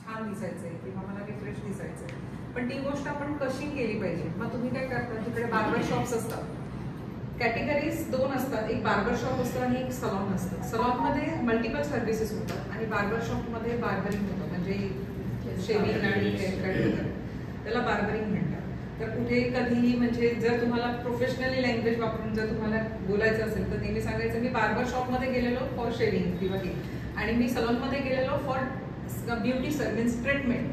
छान दिसायचंय किंवा मला रिफ्रेश दिसायचंय, पण ती गोष्ट आपण कशी केली पाहिजे. मग तुम्ही काय करता, तिकडे बार्बर शॉप्स असतात. कॅटेगरीज दोन असतात, एक बार्बर शॉप असतं आणि एक सलॉन असतं. सलॉनमध्ये मल्टिपल सर्व्हिसेस होतात आणि बार्बर शॉपमध्ये बार्बरिंग होतं, म्हणजे शेविंग आणि त्याला बार्बरिंग म्हणतात. तर कुठे कधीही म्हणजे जर तुम्हाला प्रोफेशनली लँग्वेज वापरून जर तुम्हाला बोलायचं असेल तर नेहमी सांगायचं मी बार्बर शॉपमध्ये गेलेलो फॉर शेविंग किंवा हे, आणि मी सलॉनमध्ये गेलेलो फॉर ब्युटी मीन्स ट्रीटमेंट.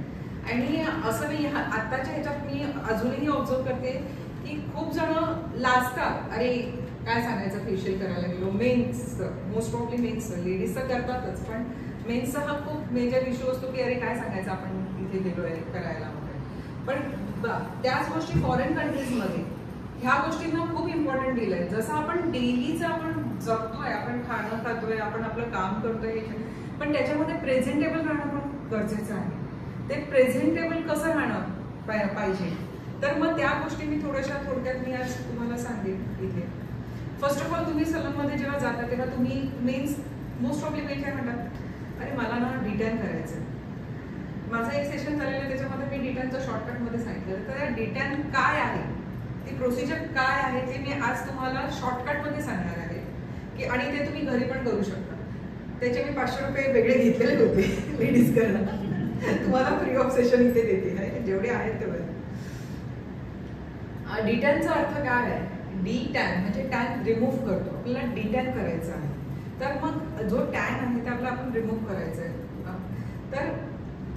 आणि असं नाही, आत्ताच्या ह्याच्यात मी अजूनही ऑब्झर्व करते की खूप जण लाजतात, अरे काय सांगायचं फेशियल करायला गेलो. मेन्सचं मोस्ट प्रॉब्ली मेन्सचं, लेडीज तर करतातच, पण मेन्सचा हा खूप मेजर इश्यू असतो की अरे काय सांगायचं आपण इथे गेलोय करायला वगैरे. पण त्याच गोष्टी फॉरेन कंट्रीजमध्ये ह्या गोष्टींना खूप इम्पॉर्टंट दिलंय. जसं आपण डेलीचं आपण जगतोय, आपण खाणं खातोय, आपण आपलं काम करतोय, पण त्याच्यामध्ये प्रेझेंटेबल राहणं पण गरजेचं आहे. ते प्रेझेंटेबल कसं राहणं पाहिजे, तर मग त्या गोष्टी मी थोडक्यात मी आज तुम्हाला सांगेन इथे. फर्स्ट ऑफ ऑल तुम्ही सलूनमध्ये जेव्हा जाता तेव्हा तुम्ही मेन्स मोस्ट ऑफली मेन काय म्हणतात, अरे मला ना डिटॅन करायचं. माझं एक सेशन झालेलं आहे त्याच्यामध्ये मी डिटॅनचं शॉर्टकटमध्ये सांगितलं. तर डिटॅन काय आहे, ती प्रोसिजर काय आहे ते मी आज तुम्हाला शॉर्टकटमध्ये सांगणार आहे की, आणि ते तुम्ही घरी पण करू शकता. त्याचे मी 500 रुपये वेगळे घेतलेले होते लेडीज करणं. तुम्हाला फ्री ऑफ सेशन इथे देते आहे, जेवढे आहेत तेवढे. डिटॅनचा अर्थ काय आहे, डिटॅन म्हणजे टॅन रिमूव्ह करतो, आपल्याला डिटॅन करायचं आहे. तर मग जो टॅन आहे ते आपल्याला आपण रिमूव्ह करायचं आहे. तर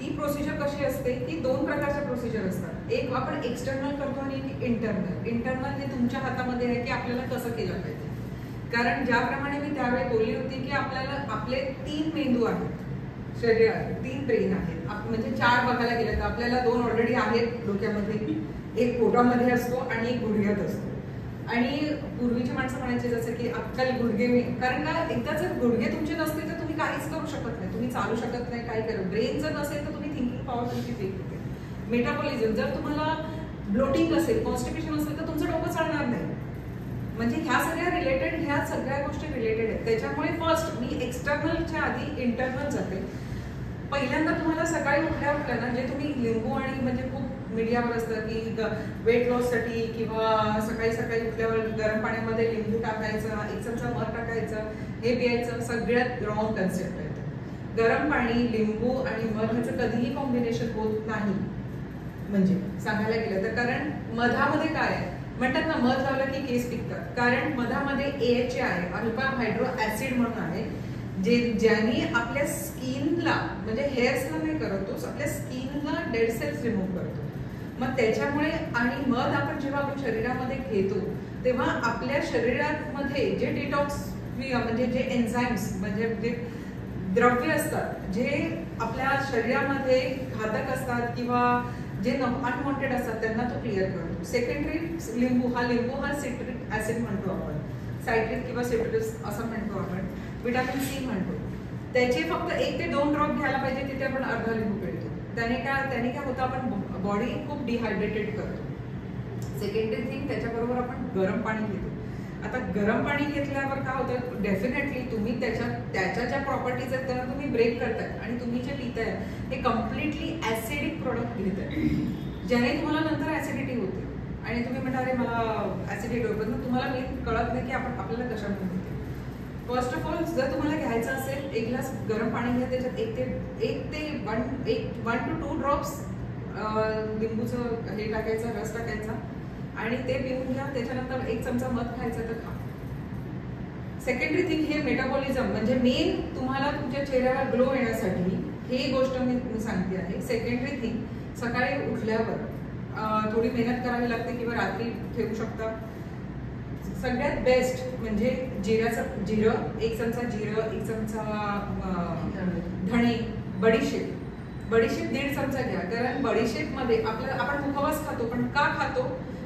ती प्रोसिजर कशी असते की दोन प्रकारच्या प्रोसिजर असतात. एक आपण एक्सटर्नल करतो आणि एक इंटरनल. इंटरनल हे तुमच्या हातामध्ये आहे की आपल्याला कसं केलं पाहिजे. कारण ज्याप्रमाणे मी त्यावेळी बोलली होती की आपल्याला आपले 3 मेंदू आहेत शरीरात, 3 ब्रेन आहेत. म्हणजे 4 बघायला गेलं तर आपल्याला 2 ऑलरेडी आहेत डोक्यामध्ये, एक पोटामध्ये असतो आणि एक गुडघ्यात असतो. आणि पूर्वीची माणसं म्हणायचे जसं की अक्कल गुडघे मी, कारण का एकदा जर गुडघे तुमचे नसते तर तुम्ही काहीच करू शकत नाही, तुम्ही चालू शकत नाही, काही करू. ब्रेन जर नसेल तर तुम्ही थिंकिंग पॉवर तुमची फेक होते. मेटाबॉलिझम जर तुम्हाला ब्लोटिंग असेल, कॉन्स्टिपेशन असेल तर तुमचं डोकं चालणार नाही. म्हणजे ह्या सगळ्या रिलेटेड, ह्या सगळ्या गोष्टी रिलेटेड आहेत. त्याच्यामुळे फर्स्ट मी एक्सटर्नलच्या आधी इंटरनल जाते. पहिल्यांदा तुम्हाला सकाळी उठल्या ना जे तुम्ही लिंबू आणि म्हणजे खूप मीडियावर असतं की वेट लॉससाठी किंवा सकाळी उठल्यावर गरम पाण्यामध्ये लिंबू टाकायचं, 1 चमचा मध टाकायचं, हे प्यायचं, सगळ्यात रॉंग कन्सेप्ट आहे. गरम पाणी, लिंबू आणि मध ह्याचं कधीही कॉम्बिनेशन होत नाही. म्हणजे सांगायला गेलं तर, कारण मधामध्ये काय आहे म्हणतात ना, मध लावलं की केस पिकतात. कारण मधामध्ये AHA आहे, अल्फा हायड्रो ऍसिड म्हणून आहे, ज्याने आपल्या स्किनला म्हणजे हेअर्सला नाही करतो, आपल्या स्किनला डेड सेल्स रिमूव्ह करतो. मग त्याच्यामुळे आणि मध आपण जेव्हा आपण शरीरामध्ये घेतो तेव्हा आपल्या शरीरामध्ये जे डिटॉक्स म्हणजे जे एन्झाईम्स म्हणजे जे द्रव्य असतात जे आपल्या शरीरामध्ये घातक असतात किंवा जे अनवॉन्टेड असतात त्यांना तो क्लिअर करतो. सेकंडरी लिंबू हा सिट्रिक ऍसिड म्हणतो आपण, सायट्रिक किंवा सिट्रस असं म्हणतो आपण, विटामिन C म्हणतो. त्याचे फक्त 1 ते 2 ड्रॉप घ्यायला पाहिजे, तिथे आपण अर्धा लिंबू पिळतो. त्याने काय होतं, आपण बॉडी खूप डिहायड्रेटेड करतो. सेकंडरी थिंग, त्याच्याबरोबर आपण गरम पाणी घेतो. आता गरम पाणी घेतल्यावर काय होतं, डेफिनेटली तुम्ही त्याच्या ज्या प्रॉपर्टीज आहेत त्यांना तुम्ही ब्रेक करताय आणि तुम्ही जे पिताय हे कम्प्लिटली ऍसिडिक प्रोडक्ट घेताय, ज्याने तुम्हाला नंतर ऍसिडिटी होते आणि तुम्ही म्हणता अरे मला ऍसिडिटी होतं. तुम्हाला मेन कळत नाही की आपल्याला कशामुळे होते. फर्स्ट ऑफ ऑल जर तुम्हाला घ्यायचं असेल 1 ग्लास गरम पाणी घ्या, त्याच्यात 1 ते 1 to 2 ड्रॉप्स लिंबूचं हे टाकायचं, रस टाकायचा आणि ते पिऊन घ्या. त्याच्यानंतर 1 चमचा मध खायचा तर खा. सेकंडरी थिंग, हे मेटाबॉलिझम म्हणजे मेन तुम्हाला तुमच्या चेहऱ्यावर ग्लो येण्यासाठी हे गोष्ट मी सांगते आहे. सेकंडरी थिंग, सकाळी उठल्यावर थोडी मेहनत करावी लागते किंवा रात्री ठेवू शकता. सगळ्यात बेस्ट म्हणजे जिरं 1 चमचा जिरं, 1 चमचा धणे, बडीशेप 1.5 चमचा घ्या. कारण बडीशेपमध्ये आपण मुखवास खातो, पण का खातो,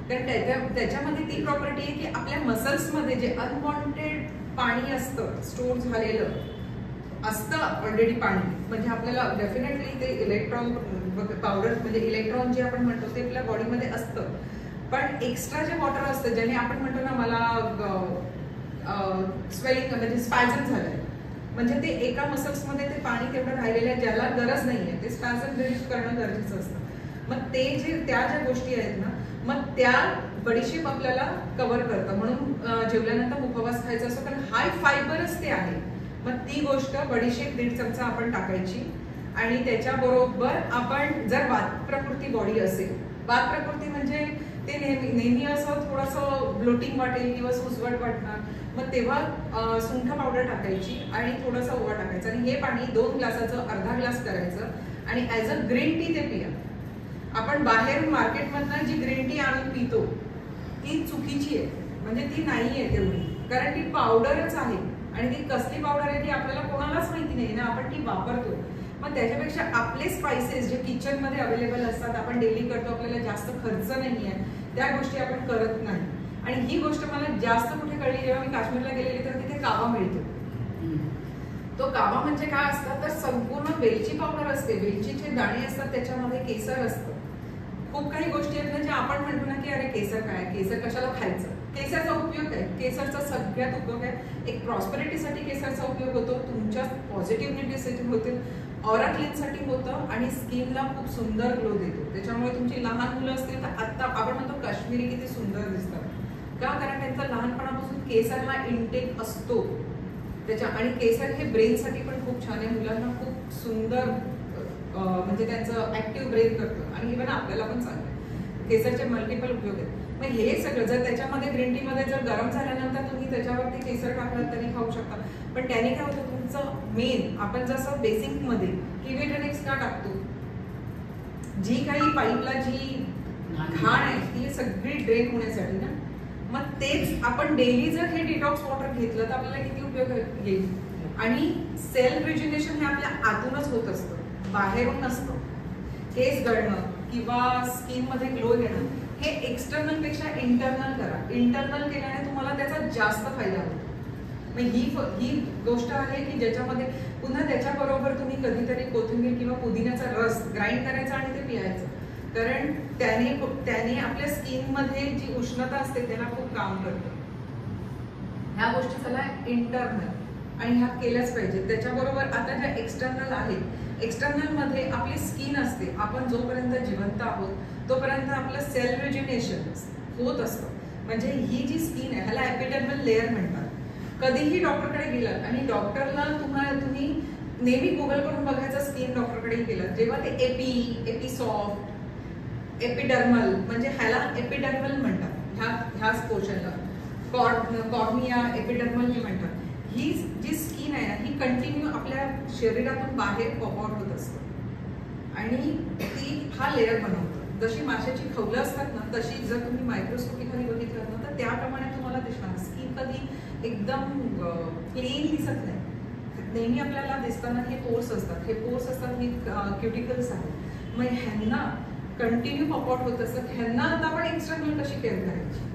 कारण त्याच्यामध्ये ती प्रॉपर्टी आहे की आपल्या मसल्समध्ये जे अनवॉन्टेड पाणी असतं, स्टोर झालेलं असतं ऑलरेडी पाणी, म्हणजे आपल्याला डेफिनेटली ते इलेक्ट्रॉन पावडर म्हणजे इलेक्ट्रॉन जे आपण म्हणतो ते आपल्या बॉडीमध्ये असतं, पण एक्स्ट्रा जे वॉटर असतं ज्याने आपण म्हणतो ना मला स्वेलिंग म्हणजे स्पॅझम झालंय, म्हणजे ते एका मसल्समध्ये ते पाणी तेवढं राहिलेलं आहे ज्याला गरज नाहीये, ते स्पॅझम रिलीज करणं गरजेचं असतं. मग ते त्या ज्या गोष्टी आहेत ना, मग त्या बडीशेप आपल्याला कव्हर करतं. म्हणून जेवल्यानंतर मुखवास खायचा असतो, कारण हाय फायबरच ते आहे. मग ती गोष्ट बडीशेप 1.5 चमचा आपण टाकायची. आणि त्याच्याबरोबर आपण जर वात प्रकृती बॉडी असेल, वात प्रकृती म्हणजे ते नेहमी असं थोडंसं ब्लोटिंग वाटेल किंवा सुसवट वाटणार, मग तेव्हा सुंठ पावडर टाकायची आणि थोडासा ओवा टाकायचा आणि हे पाणी 2 ग्लासाचं अर्धा ग्लास करायचं आणि ॲज अ ग्रीन टी ते पिया. आपण बाहेर मार्केटमधनं जी ग्रीन टी आणून पितो ती चुकीची आहे, म्हणजे ती नाही आहे तेवढी, कारण ती पावडरच आहे आणि ती कसली पावडर आहे ती आपल्याला कोणालाच माहिती नाही ना, आपण ती वापरतो. मग त्याच्यापेक्षा आपले स्पायसेस जे किचनमध्ये अवेलेबल असतात, आपण डेली करतो, आपल्याला जास्त खर्च नाही आहे, त्या गोष्टी आपण करत नाही. आणि ही गोष्ट मला जास्त कुठे कळली जेव्हा मी काश्मीरला गेलेली, तर तिथे कावा मिळतो. तो कावा म्हणजे काय असतं, तर संपूर्ण वेलची पावडर असते, वेलचीचे दाणे असतात, त्याच्यामध्ये केसर असतं. खूप काही गोष्टी आहेत ना ज्या आपण म्हणतो ना की अरे केसर काय, केसर कशाला खायचं. केसरचा उपयोग आहे, केसरचा सगळ्यात उपयोग आहे. एक प्रॉस्पेरिटीसाठी केसरचा उपयोग होतो, तुमच्या पॉझिटिव्हिटीसाठी होते, ऑरा क्लीनसाठी होतं आणि स्किनला खूप सुंदर ग्लो देतो. त्याच्यामुळे तुमची लहान मुलं असतील तर आता आपण म्हणतो काश्मीरी किती सुंदर दिसतात का, कारण त्यांचा लहानपणापासून केसर हा इंटेक असतो त्याच्या. आणि केसर हे ब्रेनसाठी पण खूप छान आहे, मुलांना खूप सुंदर म्हणजे त्यांचं ऍक्टिव्ह ब्रेन करतं आणि इव्हन आपल्याला पण चांगलं आहे. केसरचे मल्टिपल उपयोग आहेत. मग हे सगळं जर त्याच्यामध्ये ग्रीन टी मध्ये जर गरम झाल्यानंतर तुम्ही त्याच्यावरती केसर टाकलात तरी खाऊ शकता, पण त्याने काय होतं, तुमचं मेन आपण जसं बेसिक मध्ये किवीट्रेनिक्स का टाकतो, जी काही पाईपला जी घाण आहे ती सगळी ड्रेन होण्यासाठी ना, मग तेच आपण डेली जर हे डिटॉक्स वॉटर घेतलं तर आपल्याला किती उपयोग येईल. आणि सेल रिज्युनेशन हे आपल्या आतूनच होत असतं, बाहेरून नसतं. केस गळणं किंवा स्किन मध्ये ग्लो येणं हे एक्सटर्नल पेक्षा इंटरनल करा. इंटरनल केल्याने तुम्हाला त्याचा जास्त फायदा होतो. मग ही गोष्ट आहे की ज्याच्यामध्ये पुन्हा त्याच्याबरोबर तुम्ही कधीतरी कोथिंबीर किंवा पुदिन्याचा रस ग्राइंड करायचा आणि ते पियायचं, कारण त्याने आपल्या स्किनमध्ये जी उष्णता असते त्याला खूप काम करतं. ह्या गोष्टी झाल्या इंटरनल आणि ह्या केल्याच पाहिजे. त्याच्याबरोबर आता ज्या एक्सटर्नल आहेत, एक्सटर्नल मध्ये आपली स्किन असते. आपण जोपर्यंत जिवंत आहोत तोपर्यंत आपलं सेल रिज्युनेशन होत असतं. म्हणजे ही जी स्किन आहे ह्याला एपिडर्मल लेअर म्हणतात. कधीही डॉक्टरकडे गेलात आणि डॉक्टरला तुम्ही नेहमी गुगल करून बघायचं स्किन डॉक्टरकडे गेलात, जेव्हा ते एपी सॉफ्ट एपिडर्मल, म्हणजे ह्याला एपिडर्मल म्हणतात ह्याच पोर्शनला, कॉर्निया एपिडर्मल हे म्हणतात. ही जी स्किन आहे ना ही कंटिन्यू आपल्या शरीरातून बाहेर पॉप आउट होत असतं आणि ती हा लेअर बनवतं. जशी माशाची खवलं असतात ना तशी जर तुम्ही मायक्रोस्कोपी खाली बघितलं ना तर त्याप्रमाणे तुम्हाला दिसणार. स्किन कधी एकदम क्लीन दिसत नाही, नेहमी आपल्याला दिसताना हे पोर्स असतात, हे क्युटिकल्स आहेत. मग ह्यांना कंटिन्यू पॉप आउट होत असतात. ह्यांना आता आपण एक्सटर्नल कशी केअर करायची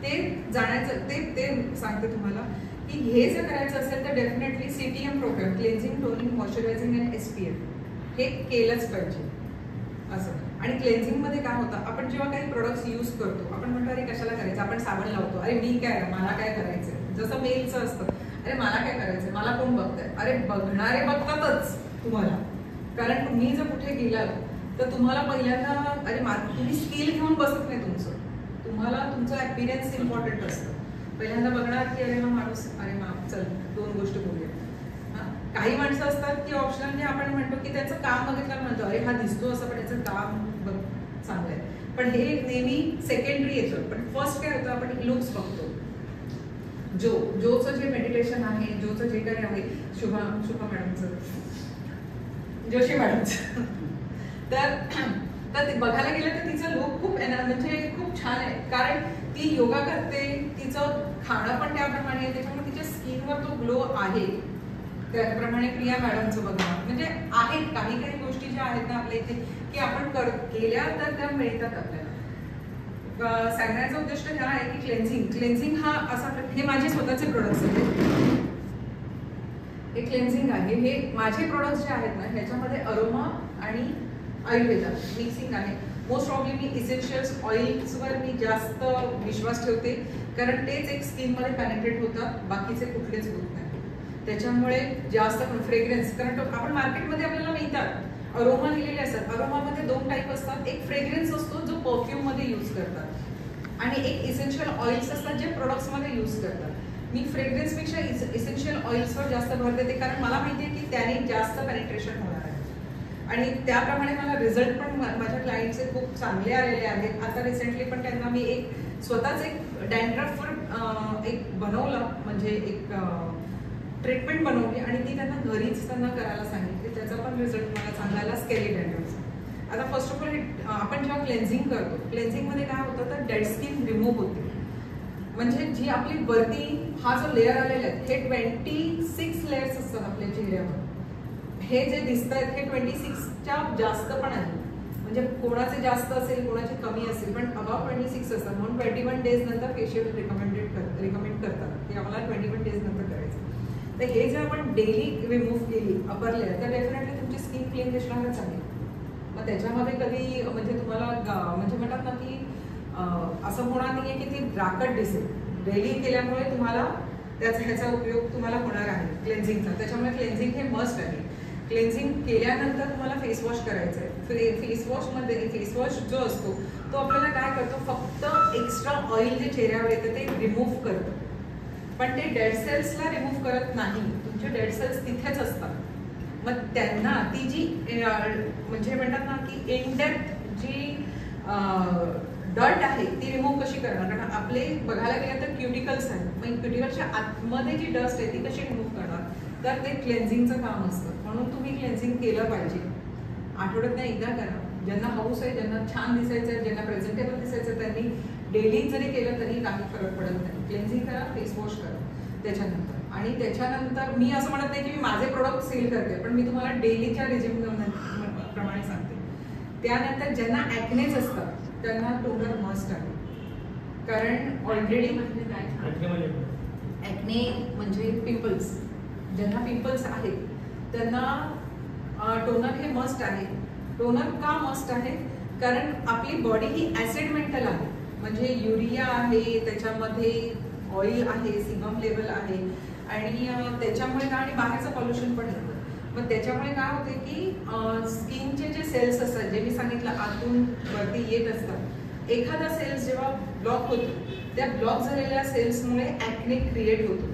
ते जाण्याचं ते सांगते तुम्हाला की हे जर करायचं असेल तर definitely CTM program, cleansing, toning, moisturising आणि SPF हे केलंच पाहिजे असं. आणि क्लेन्झिंग मध्ये काय होतं, आपण जेव्हा काही प्रोडक्ट्स यूज करतो आपण म्हणतो अरे कशाला करायचं, आपण साबण लावतो, अरे मी काय, मला काय करायचंय. जसं मेलचं असतं, अरे मला काय करायचंय, मला कोण बघताय. अरे बघणारे बघतातच तुम्हाला, कारण तुम्ही जर कुठे गेलात तर तुम्हाला पहिल्यांदा अरे तुम्ही स्किल घेऊन बसत नाही तुम्हाला तुमचं ॲपिरियन्स इम्पॉर्टंट असतं. पहिल्यांदा बघणार की अरे हा माणूस, अरे चल 2 गोष्टी बोलूया. काही माणसं असतात की ऑप्शनल जे आपण म्हणतो की त्याचं काम बघितलं म्हणतो अरे हा दिसतो असं, पण त्याचं काम चांगलं आहे. पण हे नेहमी सेकंडरी येतं. पण फर्स्ट काय होतं, आपण लुक्स बघतो. जोचं जे मेडिटेशन आहे, जोचं जे काही आहे, शुभा मॅडमचं, जोशी मॅडमचं, तर ते बघायला गेलं तर तिचं लुक खूप म्हणजे खूप छान आहे, कारण ती योगा करते, तिचं खाणं पण त्याप्रमाणे आहे, त्याच्यामुळे तिच्या स्किनवर तो ग्लो आहे. त्याप्रमाणे प्रिया मॅडमचं बघा, म्हणजे आहेत काही गोष्टी ज्या आहेत ना आपल्या इथे की आपण केल्या तर त्या मिळतात आपल्याला. सांगण्याचा उद्देश हा आहे की क्लेन्झिंग हा असा, हे माझे स्वतःचे प्रोडक्ट्स आहेत. हे क्लेन्झिंग आहे, हे माझे प्रोडक्ट्स जे आहेत ना ह्याच्यामध्ये अरोमा आणि आयुर्वेदा मिक्सिंग आहे. मोस्ट प्रॉब्ली मी इसेन्शियल्स ऑइल्सवर मी जास्त विश्वास ठेवते, कारण तेच एक स्किनमध्ये पॅनिट्रेट होतात, बाकीचे कुठलेच होत नाही. त्याच्यामुळे जास्त फ्रेग्रन्स, कारण आपण मार्केटमध्ये आपल्याला मिळतात अरोमा लिहिलेले असतात. अरोमामध्ये 2 टाईप असतात, एक फ्रेग्रन्स असतो जो परफ्यूम मध्ये यूज करतात आणि एक इसेन्शियल ऑइल्स असतात जे प्रोडक्ट्स मध्ये यूज करतात. मी फ्रेग्रन्सपेक्षा इसेन्शियल ऑइल्सवर जास्त भर देते, कारण मला माहिती आहे की त्याने जास्त पेनिट्रेशन होणार आहे आणि त्याप्रमाणे मला रिझल्ट पण माझ्या क्लायंटचे खूप चांगले आलेले आहेत. आता रिसेंटली पण त्यांना मी एक स्वतःच एक डॅन्ड्रफवर एक बनवलं, म्हणजे एक ट्रीटमेंट बनवली आणि ती त्यांना घरीच त्यांना करायला सांगितली. त्याचा पण रिझल्ट मला चांगला आला स्केली डॅन्ड्रफचा. आता फर्स्ट ऑफ ऑल आपण जेव्हा क्लेन्झिंग करतो, क्लेन्झिंगमध्ये काय होतं तर डेड स्किन रिमूव्ह होते. म्हणजे जी आपली वरती हा जो लेअर आलेला आहे हे 26 लेयर्स असतात आपल्या चेहऱ्यावर. हे जे दिसत आहेत हे 26च्या जास्त पण आहे, म्हणजे कोणाचे जास्त असेल कोणाचे कमी असेल, पण अबाव 26 असतात. म्हणून 21 डेज नंतर फेशियल रिकमेंड करतात की आम्हाला 21 डेज नंतर करायचं. तर हे जर आपण डेली रिमूव्ह केली अपर लेअर तर डेफिनेटली तुमची स्किन क्लीन दिसणारच आहे. मग त्याच्यामध्ये कधी म्हणजे तुम्हाला म्हणजे म्हणतात ना की असं होणार नाहीये की ती राकट दिसेल. डेली केल्यामुळे तुम्हाला ह्याचा उपयोग तुम्हाला होणार आहे क्लेन्झिंगचा. त्याच्यामुळे क्लेन्झिंग हे मस्ट आहे. क्लेन्झिंग केल्यानंतर तुम्हाला फेस वॉश करायचं आहे. फेस वॉश जो असतो तो आपल्याला काय करतो, फक्त एक्स्ट्रा ऑइल जे चेहऱ्यावर येतं ते रिमूव्ह करतं, पण ते डेड सेल्सला रिमूव्ह करत नाही. तुमचे डेड सेल्स तिथेच असतात. मग त्यांना ती जी म्हणजे म्हणतात ना की इन डेप्थ जी डर्ट आहे ती रिमूव्ह कशी करणार, कारण आपले बघायला गेलं तर क्युटिकल्स आहेत, पण क्युटिकलच्या आतमध्ये जी डस्ट आहे ती कशी रिमूव्ह करणार, तर ते क्लेन्झिंगचं काम असतं. म्हणून तुम्ही क्लेन्झिंग केलं पाहिजे. आठवड्यातनं एकदा करा. ज्यांना हाऊस आहे, ज्यांना छान दिसायचं आहे, ज्यांना प्रेझेंटेबल दिसायचं त्यांनी डेली जरी केलं तरी काही फरक पडत नाही. क्लेन्झिंग करा, फेस वॉश करा त्याच्यानंतर. आणि त्याच्यानंतर मी असं म्हणत नाही की मी माझे प्रोडक्ट सेल करते, पण मी तुम्हाला डेलीच्या रिझ्यूम प्रमाणे सांगते. त्यानंतर ज्यांना ॲक्नेज असतात त्यांना टोनर मस्ट आहे, कारण ऑलरेडी ॲक्ने म्हणजे पिंपल्स, ज्यांना पिंपल्स आहेत त्यांना टोनर हे मस्ट आहे. टोनर का मस्ट आहे, कारण आपली बॉडी ही ॲसिड मेंटल आहे. म्हणजे युरिया आहे, त्याच्यामध्ये ऑइल आहे, सिबम लेवल आहे आणि त्याच्यामुळे काय, आणि बाहेरचं पॉल्युशन पण येतं. मग त्याच्यामुळे काय होते की स्किनचे जे सेल्स असतात, जे मी सांगितलं आतून वरती येत असतात, एखादा सेल्स जेव्हा ब्लॉक होतो त्या ब्लॉक झालेल्या सेल्समुळे ॲक्ने क्रिएट होतो.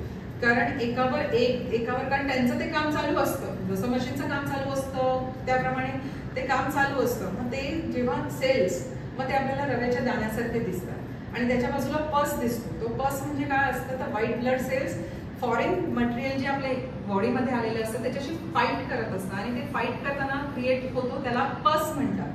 कारण एकावर कारण त्यांचं ते काम चालू असतं, जसं मशीनचं काम चालू असतं त्याप्रमाणे ते काम चालू असतं. मग ते जेव्हा सेल्स मग ते आपल्याला रव्याच्या दाण्यासारखे दिसतात आणि त्याच्या बाजूला पस दिसतो. तो पस म्हणजे काय असतं तर white blood cells foreign material जे आपल्या बॉडीमध्ये आलेले असतं त्याच्याशी फाईट करत असतं आणि ते फाईट करताना क्रिएट होतो, त्याला पस म्हणतात.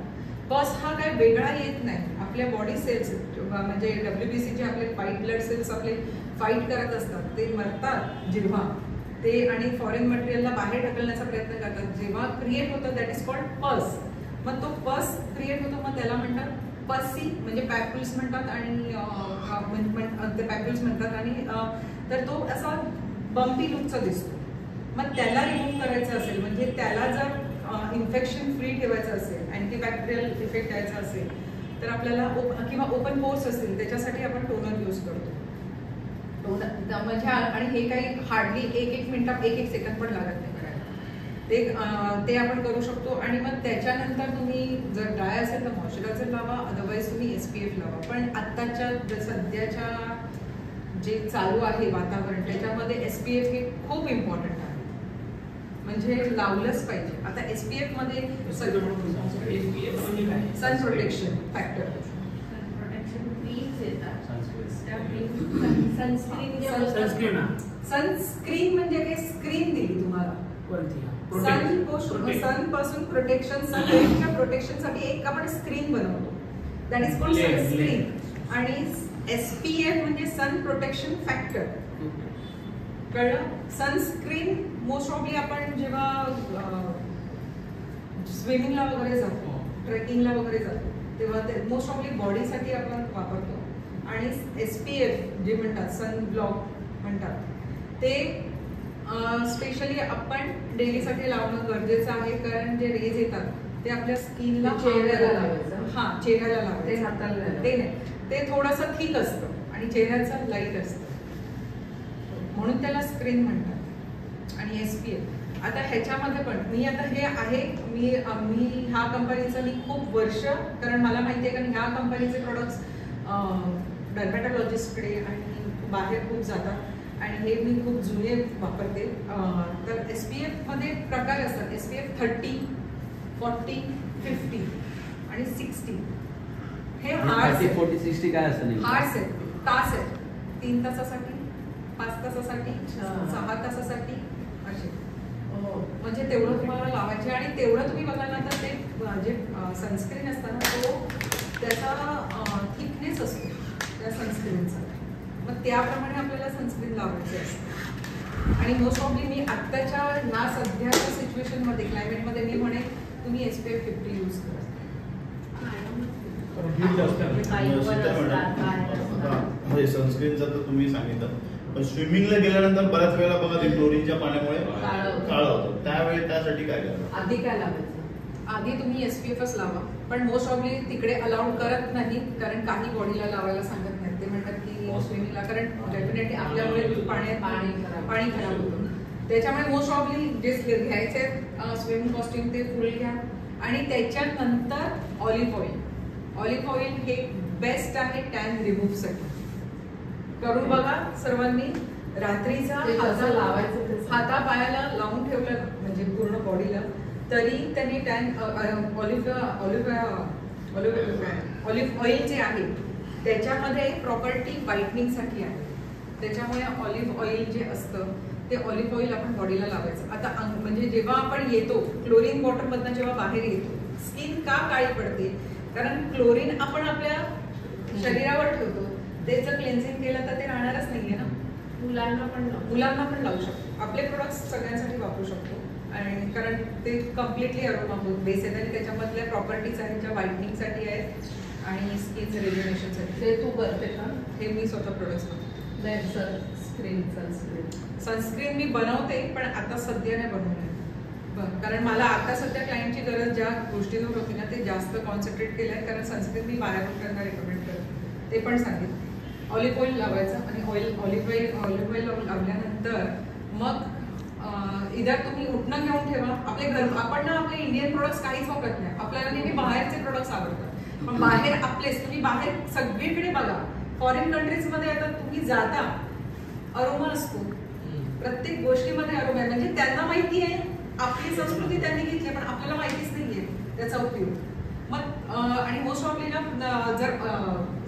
पस हा काय वेगळा येत नाही, आपल्या बॉडी सेल्स म्हणजे WBC जे आपले व्हाईट ब्लड सेल्स आपले फाईट करत असतात, ते मरतात जेव्हा ते आणि फॉरेन मटेरियलला बाहेर ढकलण्याचा प्रयत्न करतात, जेव्हा क्रिएट होतं दॅट इज कॉल्ड पस. मग तो पस क्रिएट होतो, मग त्याला म्हणतात पसी, म्हणजे पॅप्युल्स म्हणतात आणि ते पॅप्युल्स म्हणतात आणि तर तो असा बम्पी लुकचा दिसतो. मग त्याला रिमूव्ह करायचं असेल, म्हणजे त्याला जर इन्फेक्शन फ्री ठेवायचं असेल, अँटीबॅक्टेरियल इफेक्ट द्यायचा असेल तर आपल्याला किंवा ओपन पोर्स असतील त्याच्यासाठी आपण टोनर यूज करतो. टोनर म्हणजे आणि हे काही हार्डली 1 मिनिटात 1 सेकंद पण लागत नाही करायला. ते आपण करू शकतो. आणि मग त्याच्यानंतर तुम्ही जर ड्राय असेल तर मॉइश्चरायझर लावा, अदरवाईज तुम्ही SPF लावा. पण आत्ताच्या सध्याच्या जे चालू आहे वातावरण त्याच्यामध्ये SPF हे खूप इम्पॉर्टंट आहे, म्हणजे लावलंच पाहिजे. आता SPF मध्ये सन प्रोटेक्शन फॅक्टर, सनस्क्रीन म्हणजे काय, स्क्रीन दिली तुम्हाला सन पासून प्रोटेक्शन, सनच्या प्रोटेक्शनसाठी एक आपण स्क्रीन बनवतो, दॅट इज कॉल्ड सनस्क्रीन. आणि SPF म्हणजे सन प्रोटेक्शन फॅक्टर, कळलं. सनस्क्रीन मोस्ट ऑफली आपण जेव्हा स्विमिंगला वगैरे जातो, ट्रेकिंगला वगैरे जातो तेव्हा ते मोस्ट ऑफली बॉडीसाठी आपण वापरतो. आणि SPF जे म्हणतात सन ब्लॉक म्हणतात ते स्पेशली आपण डेलीसाठी लावणं गरजेचं आहे, कारण जे रेज येतात ते आपल्या स्किनला, चेहऱ्याला लावायचं. हां, चेहऱ्याला लावायचं, ते हाताला ते नाही, ते थोडंसं थिक असतं आणि चेहऱ्याचं लाईट असतं, म्हणून त्याला स्क्रीन म्हणतात. आणि SPF. आता ह्याच्यामध्ये पण मी आता हे आहे, मी ह्या कंपनीचं मी खूप वर्ष, कारण मला माहिती आहे कारण ह्या कंपनीचे प्रोडक्ट्स डर्मॅटॉलॉजिस्टकडे आणि बाहेर खूप जातात आणि हे मी खूप जुने वापरते. तर SPF मध्ये प्रकार असतात. SPF 30, 40, 50 आणि 60. हे हार्स 40, 60 काय असतं? हार्स आहेत, तास आहेत. 3 तासासाठी, 5 तासासाठी, 6 तासासाठी असे. म्हणजे तेवढं तुम्हाला लावायचे आणि तेवढं तुम्ही बघाल ना तर ते जे सनस्क्रीन असतं ना तो त्याचा थिकनेस असतो त्या सनस्क्रीनचा. मग त्याप्रमाणे आपल्याला सनस्क्रीन लावायची असते. आणि मोस्ट ऑफली मी आत्ताच्या ह्या सध्याच्या सिच्युएशनमध्ये क्लायमेटमध्ये मी म्हणे तुम्ही SPF 50 यूज करा. सनस्क्रीनचं तर तुम्ही सांगितलं, पण स्विमिंगला गेल्यानंतर बऱ्याच वेळेला बघा ते क्लोरीनच्या पाण्यामुळे काळं होतं. त्यावेळी त्यासाठी काय करावं? आधी काय लावायचं? आधी तुम्ही SPFच लावा, पण मोस्ट ऑफली तिकडे अलाउड करत नाही कारण काही बॉडीला लावायला सांगत नाही. ते म्हणतात की स्विमिंगला, कारण डेफिनेटली आपल्यामुळे पाणी खराब होतं. त्याच्यामुळे मोस्ट ऑफली जे घ्यायचे स्विमिंग कॉस्ट्युम ते फुल घ्या आणि त्याच्यानंतर ऑलिव्ह ऑइल. ऑलिव्ह ऑइल हे बेस्ट आहे टॅन रिमूव्हसाठी. करून बघा सर्वांनी. रात्रीचा हातापायाला लावून ठेवलं म्हणजे पूर्ण बॉडीला तरी त्यांनी टॅन ऑलिव्ह ऑइल जे आहे त्याच्यामध्ये प्रॉपर्टी व्हाईटनिंगसाठी आहे. त्याच्यामुळे ऑलिव्ह ऑइल जे असतं ते ऑलिव्ह ऑइल आपण बॉडीला लावायचं. आता म्हणजे जेव्हा आपण येतो क्लोरीन वॉटरमधनं जेव्हा बाहेर येतो स्किन का काळी पडते? कारण क्लोरीन आपण आपल्या शरीरावर ठेवतो, त्याचं क्लेन्झिंग केलं तर ते राहणारच नाहीये ना. मुलांना पण लावू शकतो. आपले प्रोडक्ट्स सगळ्यांसाठी वापरू शकतो आणि कारण ते कम्प्लिटली अरोमा बेस आहेत आणि त्याच्यामधल्या प्रॉपर्टीज आहेत ज्या व्हाईटनिंगसाठी आहेत आणि स्किन रेज्युनेशनसाठी. ते तू करते का? हे मी स्वतः प्रोडक्ट्स बनवते. सनस्क्रीन मी बनवते पण आता सध्या नाही बनवले कारण मला आता सध्या क्लायंटची गरज ज्या गोष्टींवर होती ना ते जास्त कॉन्सन्ट्रेट केलं आहे. कारण सनस्क्रीन मी बाहेरून त्यांना रेकमेंड करते, ते पण सांगितलं. ऑलिव्ह ऑइल लावायचं आणि ऑलिव्ह ऑइल लावल्यानंतर मग इधर तुम्ही उठणं घेऊन ठेवा. आपले घर आपण ना आपले इंडियन प्रोडक्ट्स काहीच वापरत नाही. आपल्याला नेहमी बाहेरचे प्रोडक्ट्स आवडतात पण बाहेर आपलेच तुम्ही बाहेर सगळीकडे बघा. फॉरेन कंट्रीजमध्ये आता तुम्ही जाता अरोमा असतो, प्रत्येक गोष्टीमध्ये अरोमा आहे. म्हणजे त्यांना माहिती आहे आपली संस्कृती त्यांनी घेतली पण आपल्याला माहितीच नाहीये त्याचा उपयोग. मग आणि मोस्ट ऑफली ना जर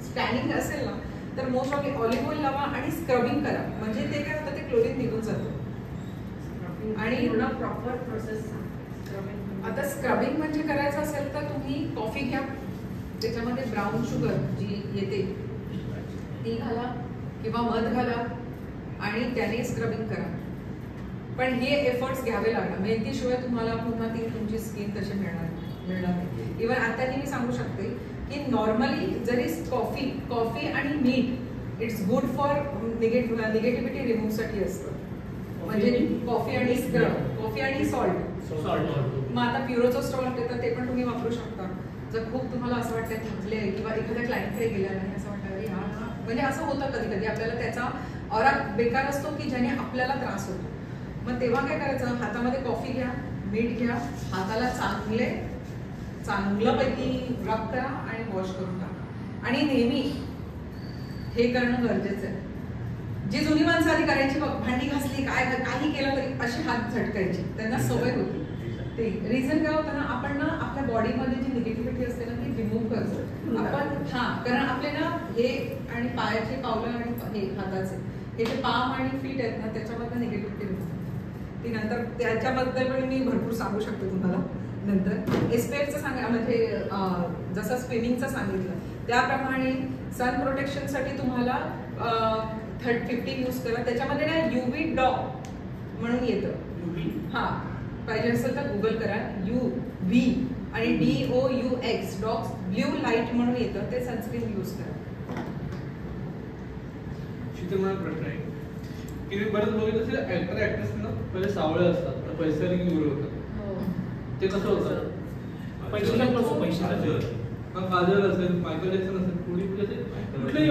स्टॅनिंग असेल ना तर मोस्ट ऑफली ऑलिव्ह ऑइल लावा आणि स्क्रबिंग करा. म्हणजे ते काय होतं ते क्लोरीन निघून जातं. आणि प्रॉपर प्रोसेस. आता स्क्रबिंग म्हणजे करायचं असेल तर तुम्ही कॉफी घ्या, त्याच्यामध्ये ब्राऊन शुगर जी येते ती घाला किंवा मध घाला आणि त्याने स्क्रबिंग करा. पण हे एफर्ट्स घ्यावे लागणार. मेहंदीशिवाय तुम्हाला पुन्हा ती तुमची स्किन तशी मिळणार नाही. इव्हन आता मी सांगू शकते की नॉर्मली जरी कॉफी आणि मीठ इट्स गुड फॉर निगेटिव्हिटी रिमूव्हसाठी असतं. म्हणजे कॉफी आणि स्क्रब, कॉफी आणि सॉल्ट. मग आता प्युरोचं सॉल्ट येतं ते पण तुम्ही वापरू शकता. जर खूप तुम्हाला असं वाटतं थकले किंवा एखाद्या क्लायंटकडे गेल्या नाही असं वाटतं अरे हा म्हणजे असं होतं कधी कधी आपल्याला त्याचा ऑरा बेकार असतो की ज्याने आपल्याला त्रास होतो. मग तेव्हा काय करायचं? हातामध्ये कॉफी घ्या, मीठ घ्या, हाताला चांगल्यापैकी रब करा आणि वॉश करून टाका. आणि नेहमी हे करणं गरजेचं आहे. जी जुनी माणसं आधी करायची बघ, भांडी घासली काही केलं तरी अशी हात झटकायची, त्यांना सवय होती. ते रिझन काय होतं ना आपण ना आपल्या बॉडीमध्ये जी निगेटिव्हिटी असते ना ती रिमूव्ह करतो आपण. कारण आपले ना हे आणि पायाचे पावलं आणि हे हाताचे हे जे पाम आणि फीट आहेत ना त्याच्यामधनं निगेटिव्हिटी रिमूव्ह ती नंतर त्याच्याबद्दल पण मी भरपूर सांगू शकते तुम्हाला नंतर. SPFचं सांगा म्हणजे जसं स्विमिंगचं सांगितलं त्याप्रमाणे सन प्रोटेक्शनसाठी तुम्हाला 50 यूज करा. त्याच्यामध्ये ना UV डॉग म्हणून येतं. हा पाहिजे असेल तर गुगल करा. UV आणि DOUX डॉग्स ब्ल्यू लाईट म्हणून येतं ते सनस्क्रीन यूज करा. मला प्रश्न आहे की मी बरंच बघितलं असेल ऍक्टर ऍक्ट्रेस ना पहिले सावळे असतात पैसे निघून होतात. ते कसं होतं? काजल असेल, मायकल जॅक्सन असेल, कुठलेही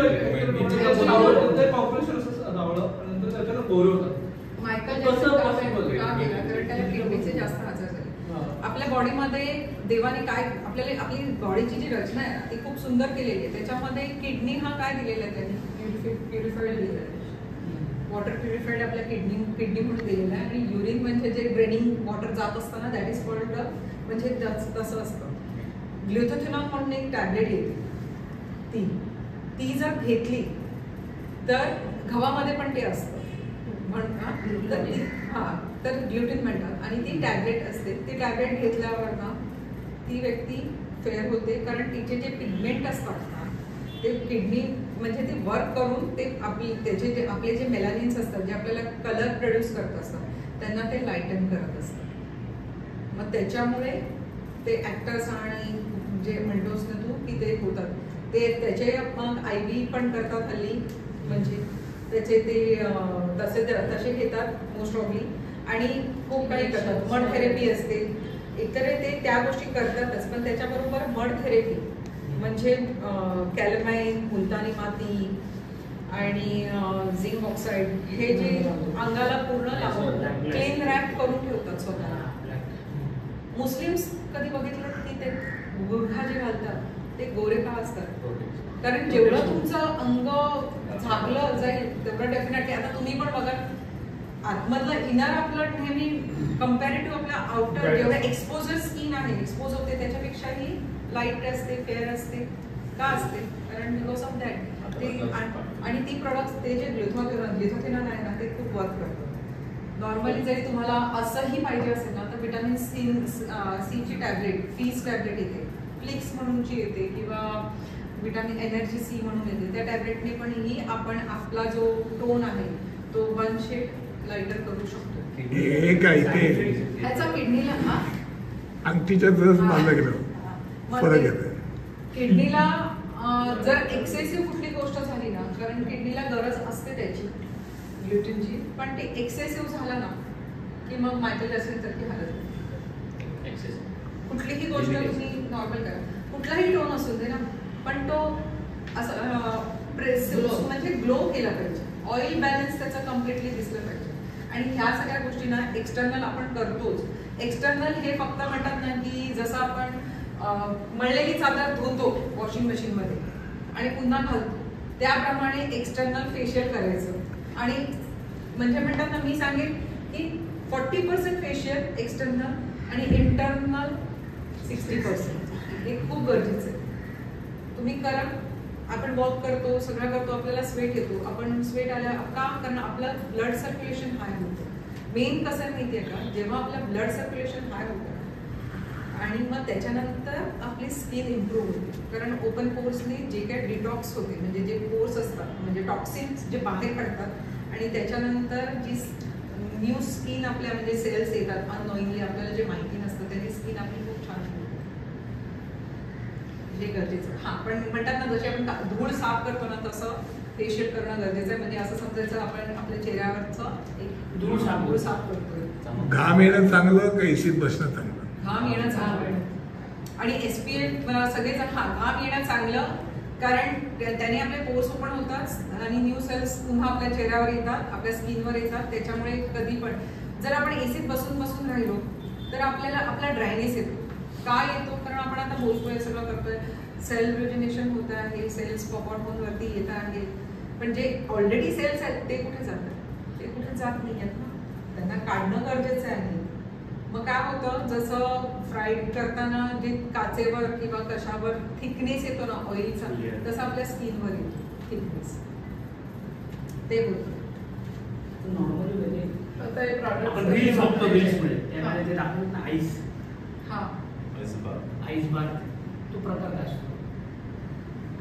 पॉप्युलेशन असं सावळं नंतर त्याच्यानं गोरे होतात. मायकल कसं possible आहे? का गेला? कारण त्याला किडनीचे जास्त आजार झाले. आपल्या बॉडीमध्ये देवाने काय आपल्याला आपली बॉडीची जी रचना आहे ना ती खूप सुंदर केलेली आहे. त्याच्यामध्ये किडनी हा काय दिलेला आहे त्यांनी प्युरिफाईड दिलेला आहे. वॉटर प्युरिफाईड आपल्या किडनी म्हणून दिलेलं आहे. आणि युरिन म्हणजे जे ड्रेनिंग वॉटर जात असताना दॅट इज कॉल्ड म्हणजे तसं असतं. ग्लुटाथिओन म्हणून एक टॅबलेट येते ती जर घेतली तर गव्हामध्ये पण ते असतं तर ग्लुटेन म्हणतात. आणि ती टॅबलेट असते. ती टॅबलेट घेतल्यावर ना ती व्यक्ती फेअर होते. कारण तिचे जे पिगमेंट असतात ना ते किडनी म्हणजे ते वर्क करून ते त्याचे जे आपले जे मेलानिन्स असतात जे आपल्याला कलर प्रोड्यूस करत असतात त्यांना ते लाईटन करत असतात. मग त्याच्यामुळे ते ऍक्टर्स आणि जे म्हणतोस ना तू की ते होतात ते त्याचे मग IV पण करतात हल्ली. म्हणजे त्याचे ते तसे घेतात मोस्ट ऑफली. आणि खूप काही करतात. मड थेरपी असते. एकतर ते त्या गोष्टी करतातच पण त्याच्याबरोबर मड थेरपी म्हणजे कॅलमाइन, मुलतानी माती आणि झिंक ऑक्साईड हे जे अंगाला पूर्ण लावून क्लीन रॅप करून ठेवतात स्वतःला. मुस्लिम्स कधी बघितलं की ते गुरखा जे घालतात ते गोरे का असतात? कारण जेवढं तुमचं अंग झाकलं जाईल तेवढं डेफिनेटली. आता तुम्ही पण बघा आतमधलं इनर आपलं नेहमी कम्पॅरेटिव्ह आपल्या आउटर जेवढं एक्सपोजर स्किन आहे एक्सपोज होते त्याच्यापेक्षाही लाईट असते फेअर असते. का असते? कारण बिकॉज ऑफ दॅट ते. आणि ती प्रोडक्ट्स ते जे ग्लुटाथिओन आहे ना ते खूप वर्क करतात. नॉर्मली जरी तुम्हाला असंही पाहिजे असेल ना तर विटामिन सीची टॅबलेट फीज टॅबलेट येते. फ्लिक्स म्हणूनची येते किंवा विटामिन एनर्जी C म्हणून येते. त्या टॅबलेटने पण ही आपण आपला जो टोन आहे तो 1 शेड लाईटर करू शकतो. हे काय ते ह्याचा किडनीला अंगठीच्या जर बांधलं गेलं फरक येतो. किडनीला जर एक्सेसिव्ह कुठली गोष्ट झाली ना कारण किडनीला गरज असते त्याची ग्लुटेनची पण ते एक्सेसिव्ह झालं ना की मग मायकेल जॅक्सन सारखी हालत होते. कुठलीही गोष्ट तुम्ही नॉर्मल करा कुठलाही टोन असू दे ना पण तो असं प्रेस म्हणजे ग्लो केला पाहिजे. ऑइल बॅलन्स त्याचा कम्प्लिटली दिसलं पाहिजे. आणि ह्या सगळ्या गोष्टींना एक्सटर्नल आपण करतोच. एक्सटर्नल हे फक्त म्हणतात ना की जसं आपण मळलेली चादर धुतो वॉशिंग मशीनमध्ये आणि पुन्हा घालतो त्याप्रमाणे एक्सटर्नल फेशियल करायचं. आणि म्हणजे म्हणतात ना मी सांगेन की 40% फेशियल एक्सटर्नल आणि इंटरनल 60%. हे खूप गरजेचं आहे. तुम्ही करा. आपण वॉक करतो सगळं करतो आपल्याला स्वेट येतो. आपण स्वेट आल्या का? कारण आपलं ब्लड सर्क्युलेशन हाय होतं. मेन कसं माहिती आहे का जेव्हा आपलं ब्लड सर्क्युलेशन हाय होतं आणि मग त्याच्यानंतर आपली स्किन इम्प्रूव्ह होते. कारण ओपन पोर्सने जे काही डिटॉक्स होते म्हणजे जे पोर्स असतात म्हणजे टॉक्सिन्स जे बाहेर पडतात आणि त्याच्यानंतर जी न्यू स्किन आपल्या म्हणजे सेल्स येतात अननोईंगली आपल्याला जे माहिती नसतं त्याची स्किन आपली खूप छान होते. हे गरजेचं. हां पण म्हणतात ना जसे आपण धूळ साफ करतो ना तसं फेशियल करणं गरजेचं आहे. म्हणजे असं समजायचं आपण आपल्या चेहऱ्यावरचं एक धूळ साफ करतोय. घाम येणं चांगलं का एसीत बसणं चांगलं? घाम येणं चांगलं. आणि SPF सगळेजण घाम येणं चांगलं कारण त्याने आपले पोर्स ओपन होतात आणि न्यू सेल्स पुन्हा आपल्या चेहऱ्यावर येतात आपल्या स्किनवर येतात. त्याच्यामुळे कधी पण जर आपण एसीत बसून बसून राहिलो तर आपल्याला आपला ड्रायनेस येतो. का येतो? कारण आपण आता बोलतोय सगळं करतोय सेल रिज्युनेशन होत आहे सेल्स पॉपआउट होऊन वरती येत आहे. पण जे ऑलरेडी सेल्स आहेत ते कुठे जातात? ते कुठे जात नाही आहेत ना. त्यांना काढणं गरजेचं आहे. मग काय होतं जसं फ्राईड करताना जे काचेवर किंवा कशावर थिकनेस येतो ना ऑइलचा तसं आपल्या स्किनवर येतो थिकनेस. ते होतं. आता हे आपण रील्स बघतो रील्समध्ये प्रॉडक्ट त्यामध्ये ते दाखवतात ना आईस हां आईस बार तो प्रकार काय असतो?